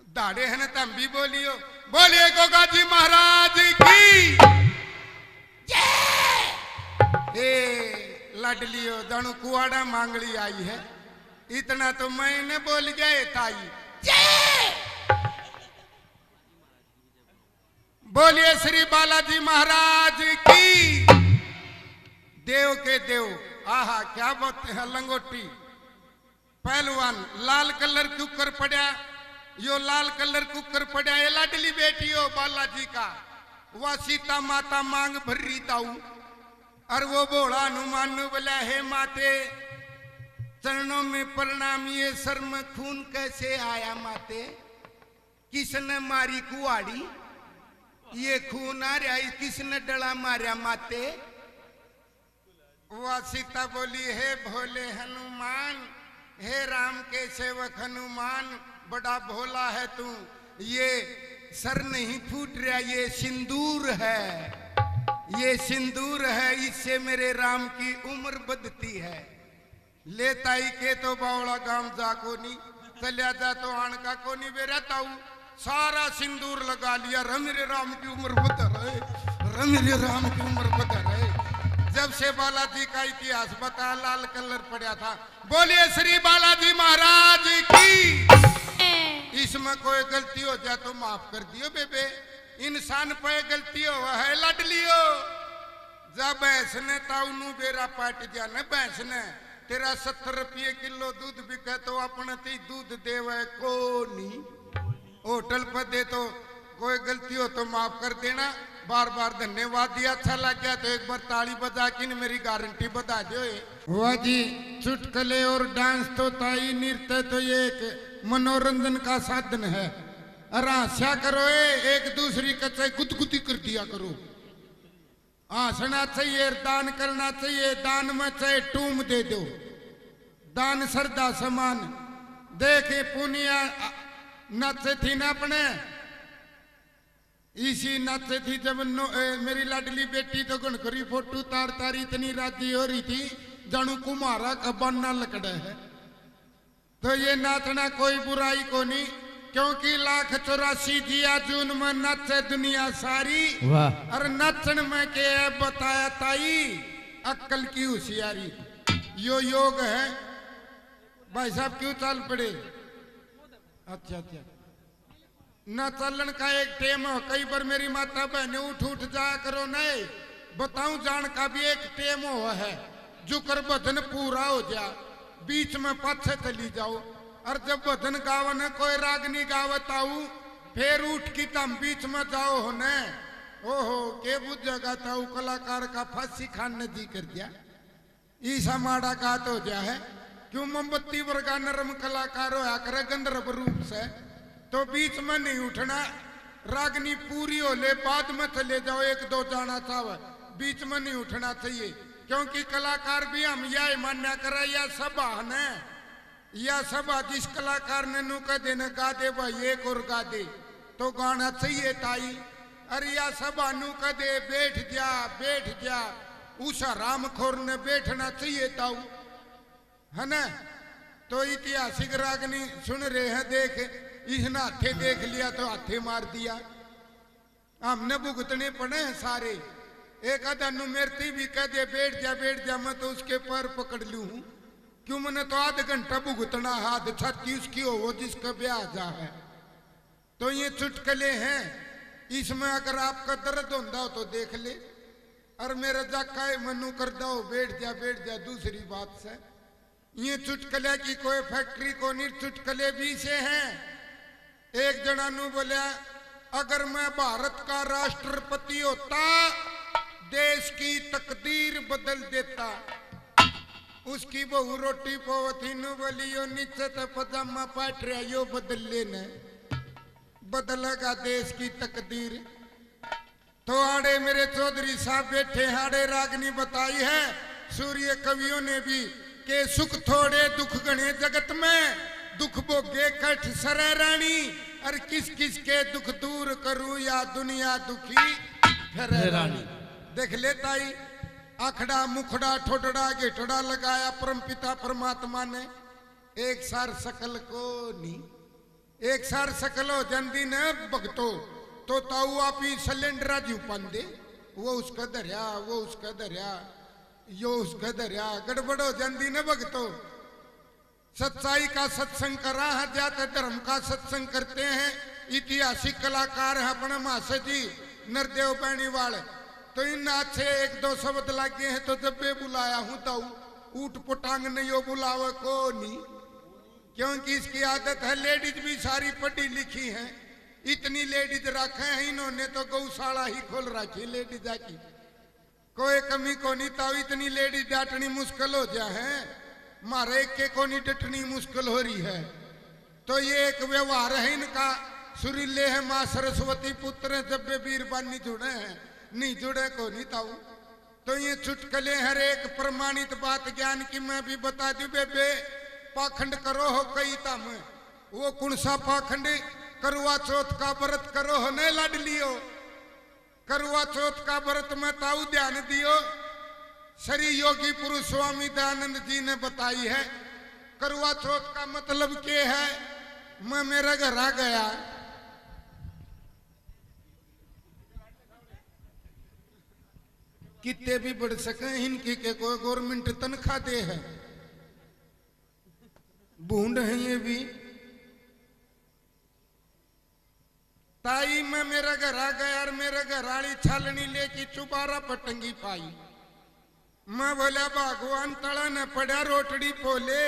दाड़े है ना, तुम भी बोलियो, बोलिए गोगा जी महाराज की। लडलियो जानो कुआड़ा मांगली आई है, इतना तो मैंने बोल गए ताई। बोलिए श्री बालाजी महाराज की। देव के देव, आहा क्या बात है। लंगोटी पहलवान लाल कलर कुकर पड़ा, यो लाल कलर कुकर पड़ा, ये लाडली बेटी हो बालाजी का, वह सीता माता मांग भर्री ताऊ, और वो बोला हनुमान बोला हे माते चरणों में प्रणाम, ये सर में खून कैसे आया माते, किसने मारी कुआड़ी, ये खून आ रहा है, किसने डला मारा माते। वह सीता बोली हे भोले हनुमान, हे राम के सेवक हनुमान, बड़ा भोला है तू, ये सर नहीं फूट रहा, ये सिंदूर है, ये सिंदूर है, इससे मेरे राम की उम्र बढ़ती है। लेताई के तो बावड़ा गांव जा को नहीं, चलिया जा तो आन का को नहीं बेरता हूँ, सारा सिंदूर लगा लिया, मेरे राम की उम्र बढ़ रहे, मेरे राम की उम्र बढ़ रहे। जब से बालाजी का इतिहास बता लाल कलर पड़ा था। बोलिए श्री बालाजी महाराज की। इसमें कोई गलती हो जाए तो माफ कर दियो बेबे, इंसान पे गलती हो है लड़ लियो। जब भैंस ने ताउनू बेरा पाट जाने, भैंस ने तेरा 70 रुपये किलो दूध बिके तो अपने ती दूध देवे को नहीं, होटल पर दे तो कोई गलती हो तो माफ कर देना। बार बार धन्यवाद दिया, अच्छा लग गया तो एक बार ताली बजा के मेरी गारंटी बता दो। वाह जी, चुटकुले और डांस तो ताई नृत्य तो ये एक मनोरंजन का साधन है। अरे हंसा करो, एक दूसरी का चाहे गुदगुदी कर दिया करो, हंसना चाहिए, दान करना चाहिए, दान में चाहे टूम दे दो, दान श्रद्धा समान। देखे पुनिया नचे थी ना अपने, इसी नचे थी जब मेरी लाडली बेटी तो गणकरी फोटो तार तारी इतनी राजी हो रही थी जानू कुमारा का बनना लकड़ा है। तो ये नाचना कोई बुराई को नहीं, क्योंकि 184 दिया जून में नचे दुनिया सारी। और नचन में के बताया ताई अक्कल की होशियारी, यो योग है। भाई साहब क्यों चल पड़े? अच्छा अच्छा, न चलन का एक टेम हो, कई बार मेरी माता बहने उठ उठ जाया करो, नहीं बताऊं जान का भी एक टेम हो है, जो कर भजन पूरा हो जा, बीच में पाछे चली जाओ। और जब भजन गावन कोई रागनी गावत आऊ, फिर उठ की तम बीच में जाओ होने, ओहो के बुझेगा ताऊ कलाकार का फांसी खाने जी कर दिया, ईसा माड़ा गात हो जा है। क्यों मोमबत्ती वर्गा नरम कलाकार होया करे गंधर्व रूप से, तो बीच में नहीं उठना, रागनी पूरी हो ले बाद में चले जाओ, एक दो जाना चाहे, बीच में नहीं उठना चाहिए। क्योंकि कलाकार भी हम यह मान्या करे, या सभा ने या सभा जिस कलाकार ने नु कह देना गा दे भाई एक और गा दे तो गाना चाहिए ताई। अरे या सभा नु कह दे बैठ जा, उस रामखोर ने बैठना चाहिए ताऊ, है ना। तो ऐतिहासिक रागनी सुन रहे हैं, देख इसने हाथे देख लिया तो हाथे मार दिया, हमने भुगतने पड़े हैं सारे। एक आधा नुमेरती भी कह दे बैठ जा, मैं तो उसके पैर पकड़ लू हूं, क्यों मैंने तो आधा घंटा भुगतना, हाथ छाती उसकी हो वो जिसका ब्याह जा है। तो ये चुटकुले हैं, इसमें अगर आपका दर्द होता हो तो देख ले, और मेरा जाका मनु कर दो बैठ जा दूसरी बात से। ये चुटकुले की कोई फैक्ट्री को नहीं, चुटकुले भी से हैं। एक जना नु बोला, अगर मैं भारत का राष्ट्रपति होता देश की तकदीर बदल देता। उसकी बहू रोटी पोवती नु बोली, यो नीचे तो पजामा पाट रहा, यो बदल लेना। बदलेगा देश की तकदीर। तो आड़े मेरे चौधरी साहब बैठे हाड़े रागनी बताई है सूर्य कवियों ने भी के सुख थोड़े दुख गणे जगत में, दुख भोगे कठ सरे रानी, और किस किस के दुख दूर करूं या दुनिया दुखी फिरे रानी। देख लेता ही आखड़ा मुखड़ा ठोटड़ा घेटड़ा लगाया परमपिता परमात्मा ने, एक सार सकल को नी एक सार सकल हो जंदी ने भगतो तो ताऊ आप ही सिलेंडरा जी पांदे, वो उसका धरिया वो उसका धरिया यो उसका धरिया, गड़बड़ हो जंदी ने भगतो। सच्चाई का सत्संग करा है जाते धर्म का सत्संग करते हैं। ऐतिहासिक कलाकार है अपने मासे जी नरदेव बैणीवाल, तो इन अच्छे एक दो शब्द लगे हैं तो जब भी बुलाया हूं ताऊ ऊट पुटांग नहीं हो बुलावे को नहीं, क्योंकि इसकी आदत है। लेडीज भी सारी पढ़ी लिखी हैं, इतनी लेडीज रखे हैं इन्होंने तो गौशाला ही खोल रखी लेडीज की, कोई कमी को नहीं। ताऊ इतनी लेडीज डांटनी मुश्किल हो जा है, मारे के को नहीं डटनी मुश्किल हो रही है। तो ये एक व्यवहार है इनका, सुरीले है माँ सरस्वती पुत्र है, जब वे वीरबानी जुड़े हैं नहीं जुड़े को नहीं ताऊ। तो ये चुटकले हर एक प्रमाणित बात ज्ञान की मैं भी बता दू बेबे, पाखंड करो हो कई तम, वो कौन सा पाखंड, करवा चौथ का व्रत करो हो न लाडलियो, करवा चौथ का व्रत में ताऊ ध्यान दियो। श्री योगी पुरुष स्वामी दयानंद जी ने बताई है करवा चौथ का मतलब क्या है। मैं मेरे घर आ गया, कितने भी बढ़ सके इनकी के कोई गवर्नमेंट तनख्वाह दे है, भूंड है ये भी। ताई मैं मेरा घर आ गया और मेरे घर आली छालनी लेके चुबारा पटंगी पाई। मैं बोला भगवान तड़ा न पड़ा रोटड़ी पोले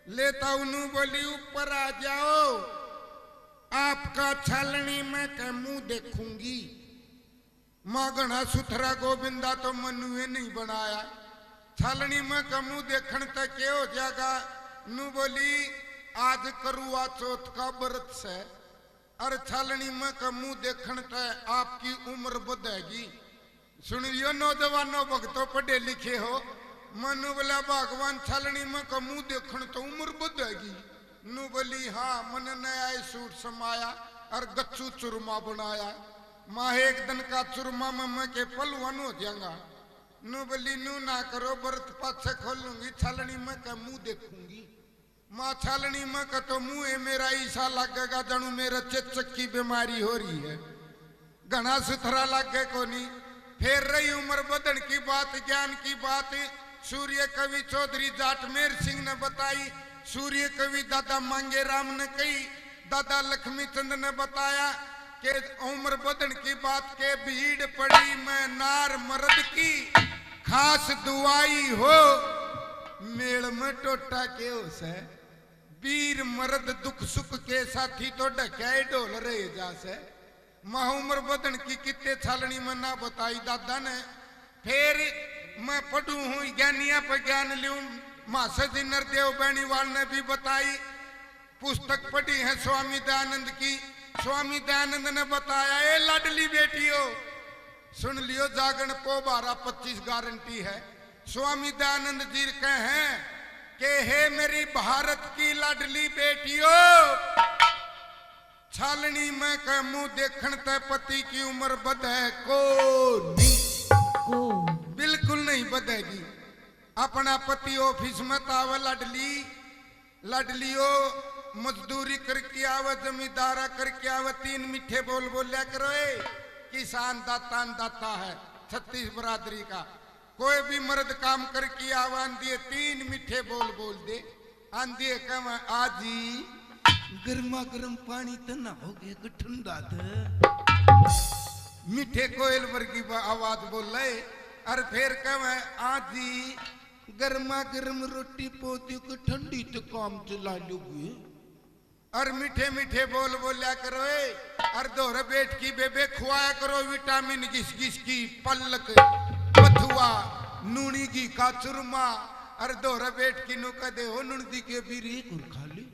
लेता उन्हों बोली ऊपर आ जाओ, आपका छालनी मैं के मुंह देखूंगी। माँ घना सुथरा गोविंदा तो मनुए नहीं बनाया, छालनी में का मुंह देखने तक क्या हो जाएगा। नू बोली आज करुआ चौथ का व्रत से और छालनी में का मुंह देखने तक आपकी उम्र बढ़ेगी। सुनियो नौजवानों भक्तों पढ़े लिखे हो, मनु बोला भगवान छालनी में का मुंह देखने तो उम्र बढ़ेगी। नू बोली हाँ, मन नया सूट समाया और गच्चू चूरमा बनाया, माँ एक दिन का चूरमा में के पलवान हो जाऊंगा। नू बोली नू ना करो व्रत पाछे खोलूंगी, छालनी में का मुंह देखूंगी। माँ छालनी में का तो मुंह है मेरा ईसा लगेगा जानू मेरा चेचक की बीमारी हो रही है, घना सुथरा लगे को नहीं। फिर रही उम्र बदन की बात ज्ञान की बात, सूर्य कवि चौधरी जाटमेर सिंह ने बताई, सूर्य कवि दादा मांगे राम ने कही, दादा लक्ष्मी चंद ने बताया कि उम्र बदन की बात के भीड़ पड़ी मैं नार मर्द की खास दुआई हो, मेल में टोटा के उसे वीर मर्द दुख सुख के साथी तो ढके ढोल रहे जासे। माँ उम्र बदन की कितने छालनी में ना बताई दादा ने। फिर मैं पढ़ू हूँ ज्ञानिया पर ज्ञान लूं, मासा जी नरदेव बैणीवाल ने भी बताई, पुस्तक पढ़ी है स्वामी दयानंद की। स्वामी दयानंद ने बताया ए लाडली बेटियों सुन लियो जागरण को 12-25 गारंटी है। स्वामी दयानंद जी कहे कि हे मेरी भारत की लाडली बेटियों, छालनी में के मुंह देखण ते पति की उम्र बढ़े को नहीं, बिल्कुल नहीं बढ़ेगी। अपना पति ऑफिस में तावे लाडली, लाडलियो मजदूरी करके आवे, जमींदारा करके आवे, 3 मीठे बोल बोलिया करो। किसान दाता दाता है छत्तीस बरादरी का, कोई भी मर्द काम करके आवे आंधी 3 मीठे बोल बोल दे, आंधी कम आजी गर्मा गर्म पानी तो ना हो गया ठंडा था, मीठे कोयल वर्गी आवाज बोल रहे। और फिर कम आजी गर्मा गर्म रोटी पोती को ठंडी तो काम चला लूगी। और मीठे मीठे बोल बोलिया करो। और दोहरे बैठ की बेबे खुआया करो विटामिन घिस घिस की पलक बथुआ नूनी की का चुरमा। और दोहरे बैठ की नु कदे हो नुनदी के भी रे खा ली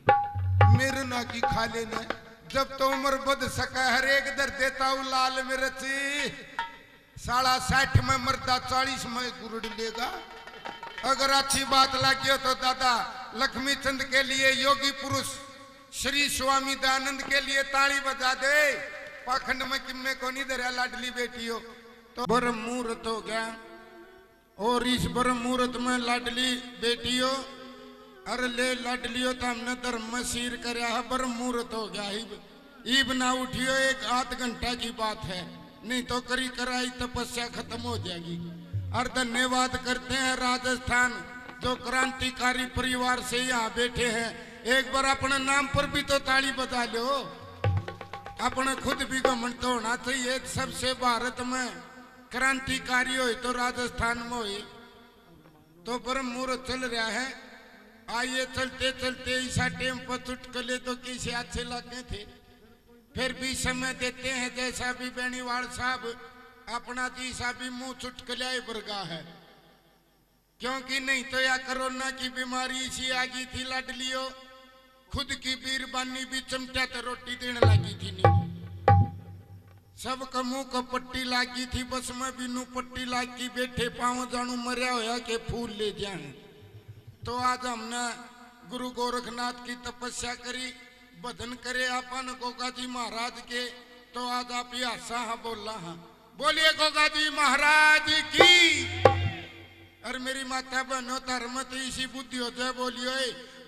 मेरे ना की खा लेना जब तो उम्र बद सका हर एक दर देता हूँ लाल मिर्ची, साला 60 में मरदा 40 में गुरुड़ लेगा। अगर अच्छी बात लगी हो तो दादा लक्ष्मी चंद के लिए, योगी पुरुष श्री स्वामी दयानंद के लिए ताली बजा दे। पाखंड में किम्मे को नहीं धरा लाडली बेटी हो तो ब्रह्म मुहूर्त हो गया, और इस ब्रह्म मुहूर्त में लाडली बेटी हो, अरे ले लाडली हो तो हमने धर्म में शीर कर ब्रह्म मुहूर्त हो गया। ईब ना उठियो, एक आध घंटा की बात है, नहीं तो करी कराई तपस्या खत्म हो जाएगी। और धन्यवाद करते हैं राजस्थान जो क्रांतिकारी परिवार से यहाँ बैठे हैं। एक बार अपने नाम पर भी तो ताली बजा लो, अपने खुद भी घमंड तो होना चाहिए। सबसे भारत में क्रांतिकारी हो तो राजस्थान में हो, तो ब्रह्म मुहूर्त चल रहा है। आइए चलते चलते ऐसा टेम पर चुटकले तो किसी अच्छे लगे थे, फिर भी समय देते हैं। जैसा भी बेनीवाल साहब अपना तीसा भी मुंह चुटकला बरगा है, क्योंकि नहीं तो या कोरोना की बीमारी इसी आ गई थी लाडलियो, खुद की बीरबानी भी चमचा तो रोटी देने लगी थी नहीं, सबका मुंह को पट्टी लागी थी, बस में भी नू पट्टी लागी बैठे पाँव जानू मरिया होया के फूल ले जाए। तो आज हमने गुरु गोरखनाथ की तपस्या करी, भजन करे अपन गोगा जी महाराज के, तो आज आप ही हासा हाँ बोला हाँ, बोलिए गोगा जी महाराज की। और मेरी माता बहनों धर्म तो इसी बुद्धि हो जाए,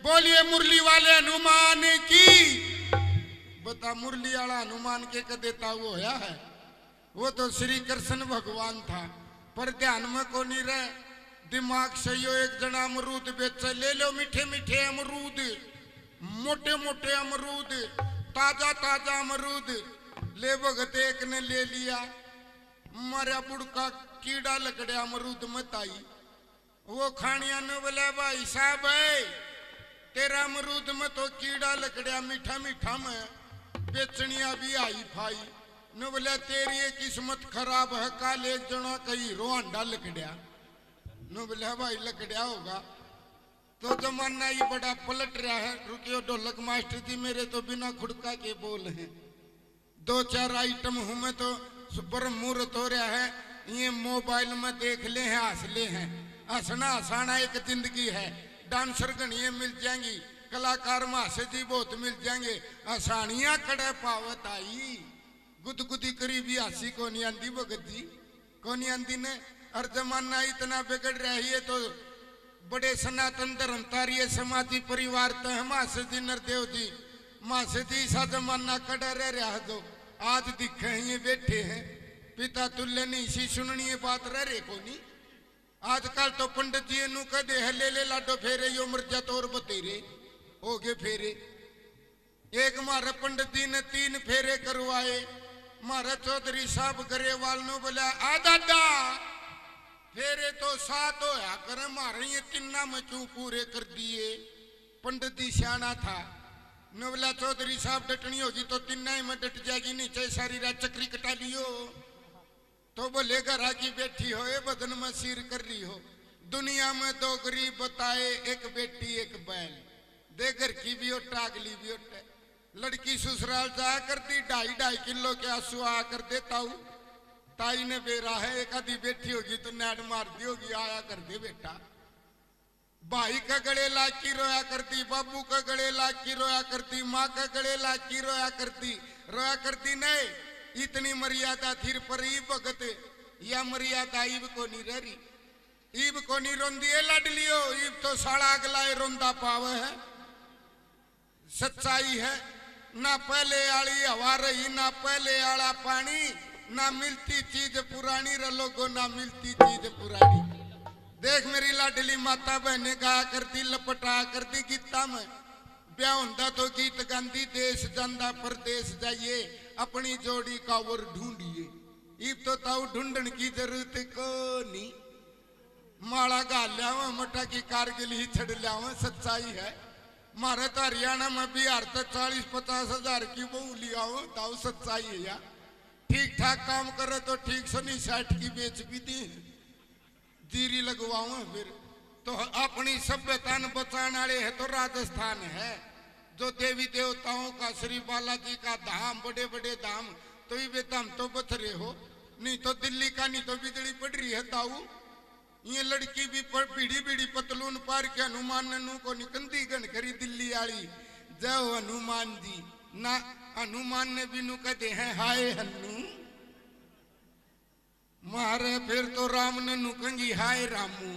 बोलिए मुरली वाले हनुमान की। बता मुरली वाला हनुमान के कदेता वो होया है, वो तो श्री कृष्ण भगवान था, पर ध्यान में को नहीं रहे, दिमाग सही हो। एक जना अमरूद बेच ले लो, मीठे मीठे अमरूद, मोटे मोटे अमरूद, ताजा ताजा अमरूद ले भगत एक ने ले लिया, मारा बुड़का कीड़ा लकड़िया अमरूद मत आई। वो खानिया ने बोला भाई साहब है तेरा अमरूद में तो कीड़ा लकड़िया मीठा मीठा में बेचनिया भी आई फाई न, बोला तेरी ये किस्मत खराब है, काल एक जना कहीं रोहांडा लकड़िया न, बोला भाई लकड़िया होगा। तो जमाना ये बड़ा पलट रहा है। रुकियो ढोलक मास्टर जी, मेरे तो बिना खुड़का के बोल हैं, 2-4 आइटम हूं मैं तो ब्रह्म मुहूर्त हो रहा है, ये मोबाइल में देख ले हैं, हंस ले हैं। हंसना हंसाना एक जिंदगी है, डांसर गणिये मिल जाएंगी, कलाकार मासे जी बहुत मिल जाएंगे, आसानियां कड़े पावत आई, गुदगुदी करी भी हंसी को नहीं आंदी भगत जी को नहीं आंदी ने। और जमाना इतना बिगड़ रहा है, तो बड़े सनातन धर्मतारी समाजी परिवार तो है मासे जी नरदेव जी, मासे जी सा जमाना कड़ा रह रहा है, जो आज दिखे ये बैठे हैं पिता तुल्य नहीं सी सुननी बात रह रहे को नहीं। आजकल तो पंडित जी नु कह दे है ले लाडो फेरे यो मर्जा तोर बतेरे हो गए फेरे। एक मारे पंडित जी ने 3 फेरे करवाए, मारा चौधरी साहब गरेवाल नु बोला आ दादा फेरे तो 7 होया करे, मारे ये 3 में क्यों पूरे कर दिए। पंडित जी सियाना था न, बोला चौधरी साहब डटनी होगी तो 3 में डट जाएगी, नीचे सारी रात चक्री कटा लियो। तो बोले घर की बैठी हो, बदन में सिर कर रही हो, दुनिया में 2 गरीब बताए, एक बेटी एक बैल, दे घर की भी ओटा अगली भी ओटा। लड़की ससुराल जा करती 2.5 किलो के आंसू आ कर देता हूँ, ताई ने बेरा है, एक आधी बैठी होगी तो नेट मार दी होगी, आया कर दे बेटा। भाई का गले लाग की रोया करती, बाबू का गले लाग की रोया करती, माँ का गले लाग की रोया करती नहीं। इतनी मर्यादा थी पर ईब भगत या मर्यादा ईब को नहीं रह रही, ईब को नहीं रोंदी है लाडलियो, ईब तो साड़ा अगलाए रोंदा पावे है। सच्चाई है, ना पहले आली हवा रही, ना पहले आला पानी, ना मिलती चीज पुरानी रलोगो, ना मिलती चीज पुरानी। देख मेरी लाडली माता बहने गाया करती, लपटा करती गीता में, ब्याह होंदा तो गीत गांधी, देश जांदा परदेश जाइए, अपनी जोड़ी का और ढूंढिए। इब तो ताऊ ढूंढन की जरूरत को नहीं, माला गा लिया मोटा की कारगिल ही छड़ लिया। सच्चाई है, मारे तो हरियाणा में बिहार तक 40-50 हजार की बहू लिया हो, ताऊ सच्चाई है यार। ठीक ठाक काम करे तो ठीक सुनी 60 की बेच भी दी, जीरी लगवाऊं फिर तो अपनी सभ्यता बचाने वाले है तो राजस्थान है, जो देवी देवताओं का, श्री बालाजी का धाम, बड़े बड़े धाम, तो ये धाम तो बथरे हो, नहीं तो दिल्ली का, नहीं तो बिजली पड़ रही है ताऊ। ये लड़की भी पीढ़ी पीढ़ी पतलून पार के हनुमान ननू को निकंदी गण करी दिल्ली आली। जय हनुमान जी ना, हनुमान ने बिनु कहते हैं हाय हन्नू, मारे फिर तो राम ने नुकंगी हाय रामू।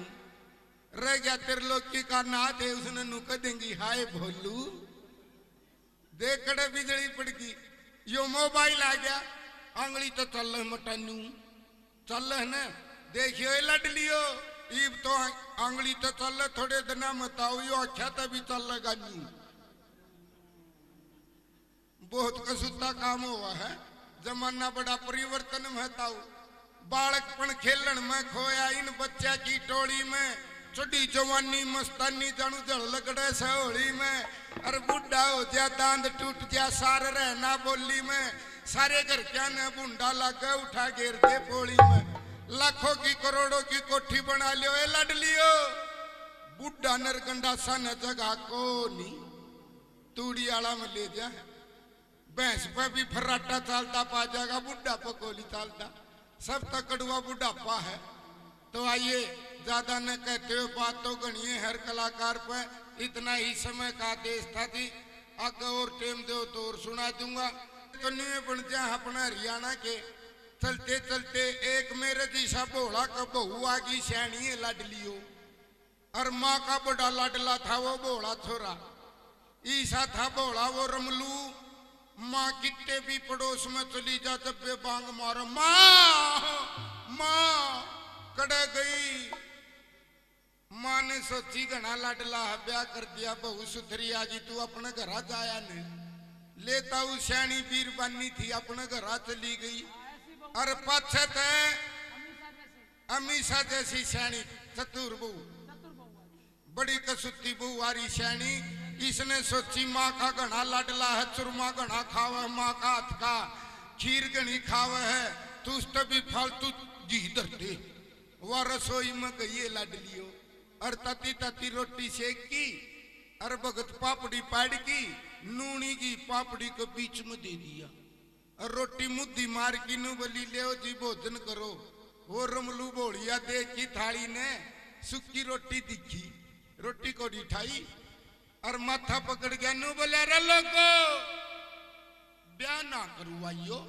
रह गया त्रिलोकी का नाथ है, उसने नुक देंगी हाय भोलू। देख कड़े बिजली पड़ गई, यो मोबाइल आ गया, आंगली तो चल मटानू चल है न, देखियो लडलियो ईब तो आंगली तो चल, थोड़े दिन मत आओ, यो अच्छा तभी चल लगा न्यू। बहुत कसूता काम हुआ है, जमाना बड़ा परिवर्तन में ताऊ। बालकपन खेलन में खोया इन बच्चा की टोली में, चुड़ी जवानी मस्तानी जानू जड़ लगड़े से होली में। अरे बुढ़ा हो जा, दांत टूट जा, सारे रहना बोली में, सारे घर क्या ने बुंडा लगा उठा घेर दे पोली में। लाखों की करोड़ों की कोठी बना लियो ए लडलियो, बुढ़ा नरगंडा सन जगह को नहीं, तूड़ी आला में ले जा। भैंस पे भी फर्राटा चालता पा जाएगा, बुढ़ा पकोली चालता, सब तक कड़वा बुढ़ापा है। तो आइए ज्यादा न कहते हुए बात तो गणिए हर कलाकार पे, इतना ही समय का आदेश था थी। आगे और टेम दो तो और सुना दूंगा। तो न्यू बन जा अपना हरियाणा के, चलते चलते एक मेरे जैसा भोला का बहू आ गई, सैनी है लाडलियो, और माँ का बड़ा लाडला था वो भोला छोरा। ईसा था भोला वो रमलू, माँ कितने भी पड़ोस में चली जा, जब बे बांग मारो माँ माँ कड़े गई। माँ ने सोची घना लाडला है, ब्याह कर दिया, बहू सुथरी आ गई, तू अपने घर जाया ने लेता हूँ। सैनी वीर बनी थी, अपने घर चली गई। अरे पाछे थे अमीषा जैसी सैनी, चतुर बहू, बड़ी कसुती बहू वारी सैनी। इसने सोची माँ का घना लाडला है, चुरमा घना खावे, माँ का हाथ का खीर घनी खावे है, तू भी फालतू घी धरते। वह रसोई में गई लाडलियो, और तती तती रोटी सेक की, और भगत पापड़ी पाड़ की, नूनी की पापड़ी को बीच में दे दिया, और रोटी मुद्दी मार की नु बोली ले जी भोजन करो। वो रमलू बोलिया देख की थाली ने सूखी रोटी दिखी, रोटी को उठाई और माथा पकड़ गया। नु बोले अरे लोगो ब्याह ना करवाइयो,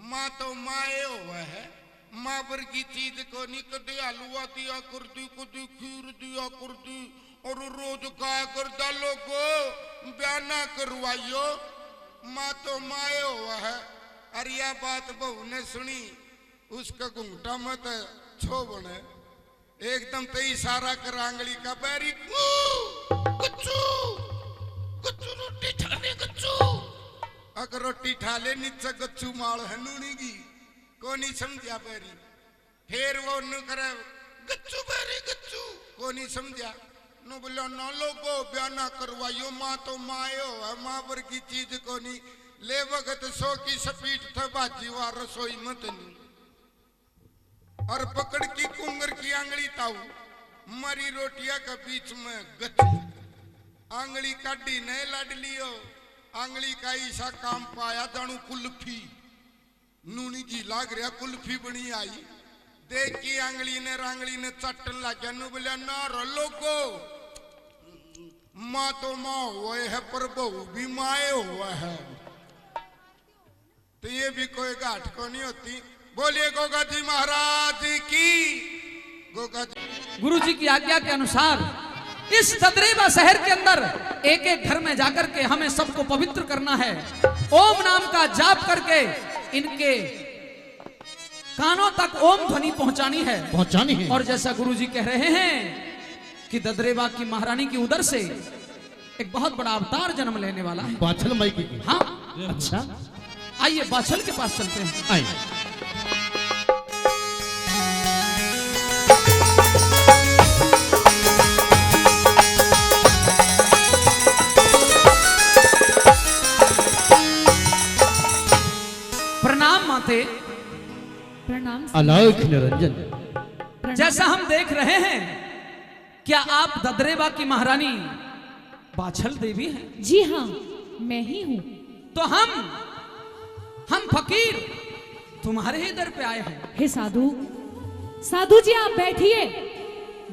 माँ तो माए हुआ है, माँ पर की चीज को नहीं, कदे हलवा दिया कर दी, कदे खीर दिया कर दी, और रोज खाया करता। लोगो ब्याह ना करवाइयो, माँ तो माए हुआ है। अरे यह बात बहू ने सुनी, उसका घूंघटा मत छो बने, एकदम तो इशारा कर आंगली का, बैरी कच्चू कच्चू रोटी ठाने कच्चू। अगर रोटी ठाले नीचे गच्चू माल है नूनी की, को नहीं समझा बैरी। फिर वो न करे गच्चू बैरी गच्चू, को नहीं समझा। नो बोलो न लोगो ब्याह ना करवाइयो, माँ तो मायो है, माँ पर की चीज को नहीं। ले वक्त सो की सपीट था बाजी वार रसोई मत नहीं, और पकड़ की कुंगर की आंगली ताऊ, मरी रोटिया के बीच में गच्चू। आंगली काटी नहीं लाडलियो, आंगली का ऐसा काम पाया जानू कुल्फी, नूनी जी लाग रहा कुल्फी बनी आई। देख की आंगली ने चटन लग गया। नु बोलिया ना रो लोगो, माँ तो माँ हुआ है, पर बहू भी माए हुआ है, तो ये भी कोई घाट को नहीं होती। बोलिए गोगा जी महाराज की। गोगा जी गुरु जी की आज्ञा के अनुसार इस ददरेवा शहर के अंदर एक एक घर में जाकर के हमें सबको पवित्र करना है। ओम नाम का जाप करके इनके कानों तक ओम ध्वनि पहुंचानी है। और जैसा गुरु जी कह रहे हैं कि ददरेवा की महारानी की उदर से एक बहुत बड़ा अवतार जन्म लेने वाला है, बाछल माई की। हाँ अच्छा, आइए बाछल के पास चलते हैं। आइए। प्रणाम माते। प्रणाम। अलौकिक निरंजन। जैसा हम देख रहे हैं, क्या आप ददरेवा की महारानी बाछल देवी हैं। जी हाँ, मैं ही हूँ। तो हम फकीर तुम्हारे ही दर पे आए हैं। हे साधु, साधु जी आप बैठिए,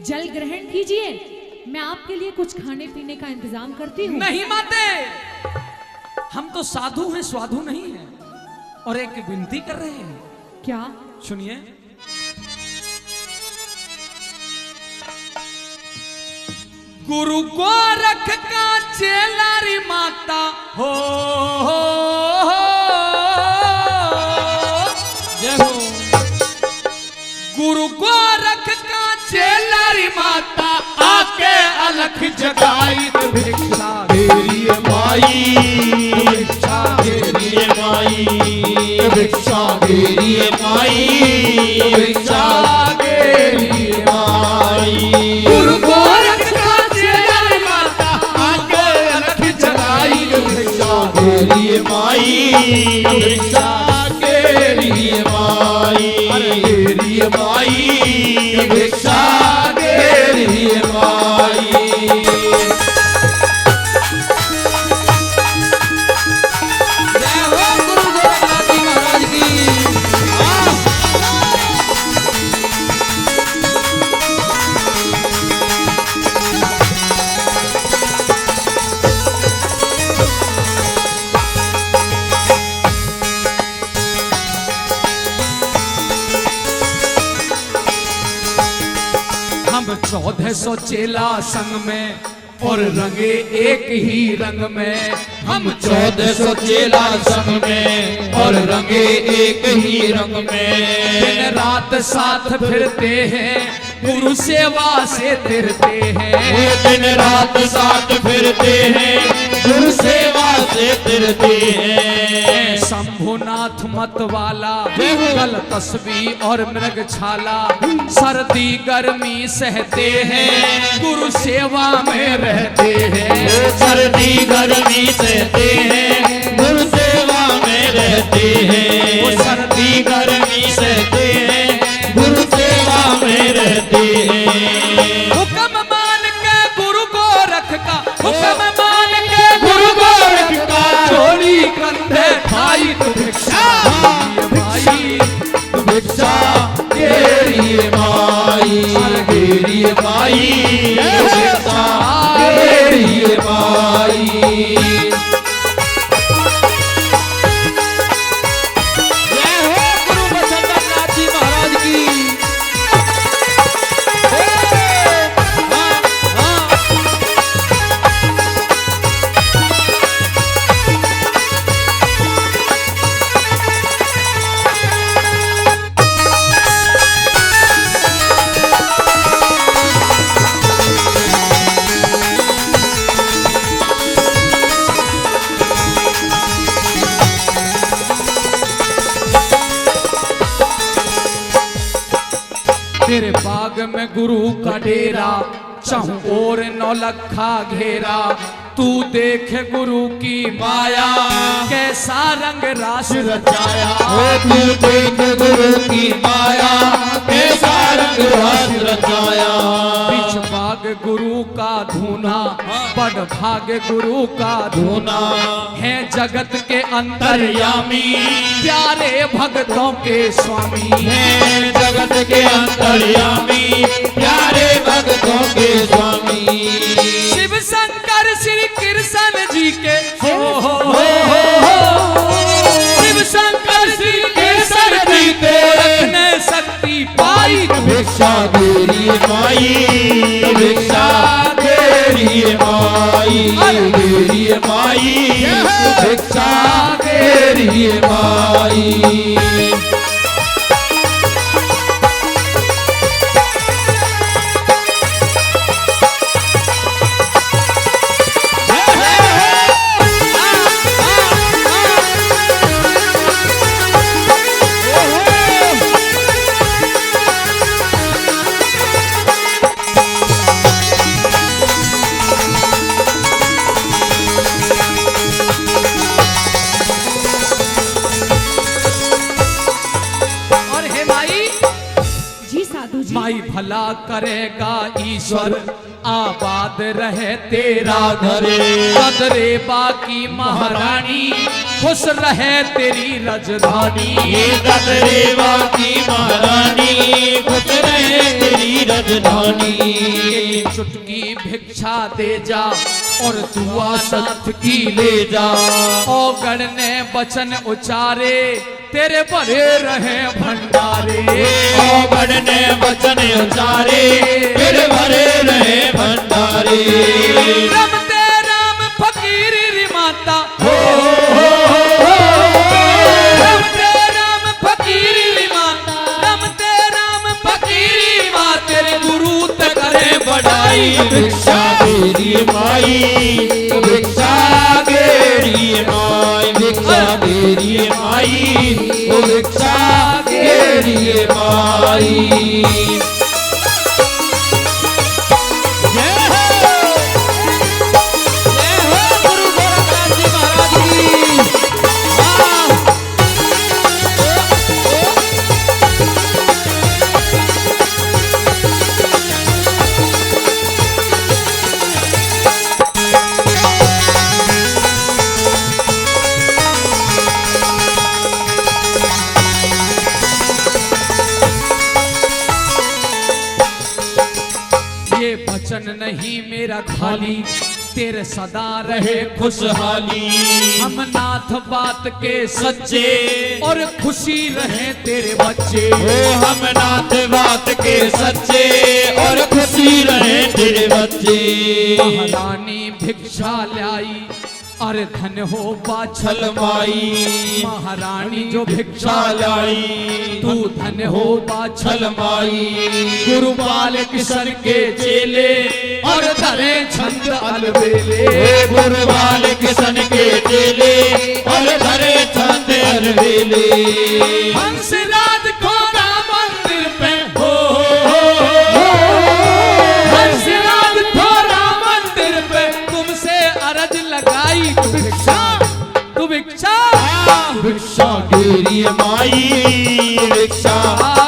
जल ग्रहण कीजिए, मैं आपके लिए कुछ खाने पीने का इंतजाम करती हूँ। नहीं माते, हम तो साधु हैं, स्वाधु नहीं हैं। और एक विनती कर रहे हैं। क्या? सुनिए। गुरु गोरख का चेलारी माता हो, जय हो। गुरु गोरख का चेलारी माता आके अलख जगाई तो भिक्षा तेरी माई, भिक्षा तेरी माई, भिक्षा तेरी माई, भिक्षा तेरी माई। गुरु गोरख का चेलारी माता आके अलख जगाई भिक्षा तेरी माई, भिक्षा तेरी माई, तेरी माई, भिक्षा तेरी माई। जय हो गुरु गोरखनाथ जी महाराज की। हम 1400 चेला संग में और रंगे एक ही रंग में। हम 1400 चेला संग में और रंगे एक ही रंग में। दिन रात साथ फिरते हैं, गुरु सेवा से तिरते हैं। वो दिन रात साथ फिरते हैं, गुरु सेवा से तिरते हैं। शंभुनाथ मत वाला गल तस्बी और मृग छाला, सर्दी गर्मी सहते हैं, गुरु सेवा में रहते हैं। सर्दी गर्मी सहते हैं, गुरु सेवा में रहते हैं। वो सर्दी गर्मी सहते हैं, गुरु सेवा में रहते हैं। हुक्म मान के गुरु गोरख का, हुक्म मान के गुरु गोरख का चोली कंधे खाई तो भिक्षा भाई, भिक्षा तेरी माई, तेरी माई, भिक्षा तेरी माई। जय हो गुरु बसंतनाथ जी महाराज की। हाँ, हाँ। तेरे बाग में गुरु का डेरा, चाहूं और नौलखा घेरा। तू देख गुरु की माया, कैसा रंग रास रचाया। तू देख गुरु की माया, कैसा रंग रास रचाया। बीच बाग गुरु का धूना, बड़ भाग गुरु का धूना। है जगत के अंतर्यामी, प्यारे भक्तों के स्वामी। है जगत के अंतर्यामी, प्यारे भक्तों के स्वामी। शिव शंकर श्री कृष्ण जी के हो, शिव शंकर श्री कृष्ण जी के रखने शक्ति पाई। भिक्षा तेरी माई, भिक्षा तेरी माई, तेरी माई, भिक्षा तेरी माई। माई भला करेगा ईश्वर, आबाद रहे तेरा घर, कदरे बाकी महारानी, खुश रहे तेरी राजधानी। कदरे बाकी महारानी, खुश रहे तेरी राजधानी। चुटकी भिक्षा दे जा और दुआ साथ की ले जा, औगण ने वचन उचारे तेरे भरे रहे भंडारे। औगण ने वचन उचारे तेरे भरे रहे भंडारे। रमते राम फकीर री माता, रमते राम फकीर री माता, रमते राम फकीर री माँ, तेरे गुरु ते करे बढ़ाई। भिक्षा तेरी माई, भिक्षा तेरी माई, भिक्षा तेरी माई, भिक्षा तेरी माई। वचन नहीं मेरा खाली, तेरे सदा रहे खुशहाली। हम नाथ बात के सच्चे और खुशी रहे तेरे बच्चे। हम नाथ बात के सच्चे और खुशी रहे तेरे बच्चे। महारानी भिक्षा लाई अरे धन हो बाछल माई। महारानी जो भिक्षा लाई तू धन हो बाछल माई। गुरुपाल किशन के चेले और धरे छंद अलबेले। गुरुपाल किशन के चेले और धरे छंद अलबेले। हंसराज खोरा मंदिर पे हो, हंसराज खोरा मंदिर पे तुमसे अरज लगाई। तू भिक्षा भिक्षा तेरी माई, भिक्षा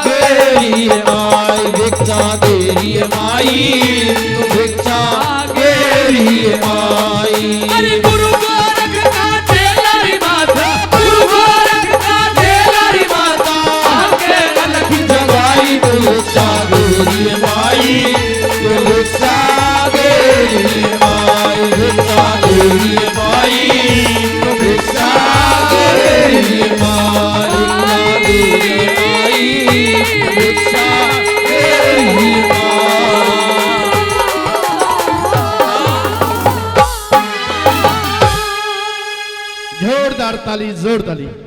तेरी माई, भिक्षा तेरी माई, भिक्षा तेरी माई। अरे गुरु गोरखनाथ तेरी माता, गुरु गोरखनाथ तेरी माता आके अलग जगाई। भिक्षा तेरी माई, भिक्षा तेरी माई, भिक्षा तेरी माई, भिक्षा तेरी माई, भिक्षा तेरी माई। जोरदार ताली, जोर ताली।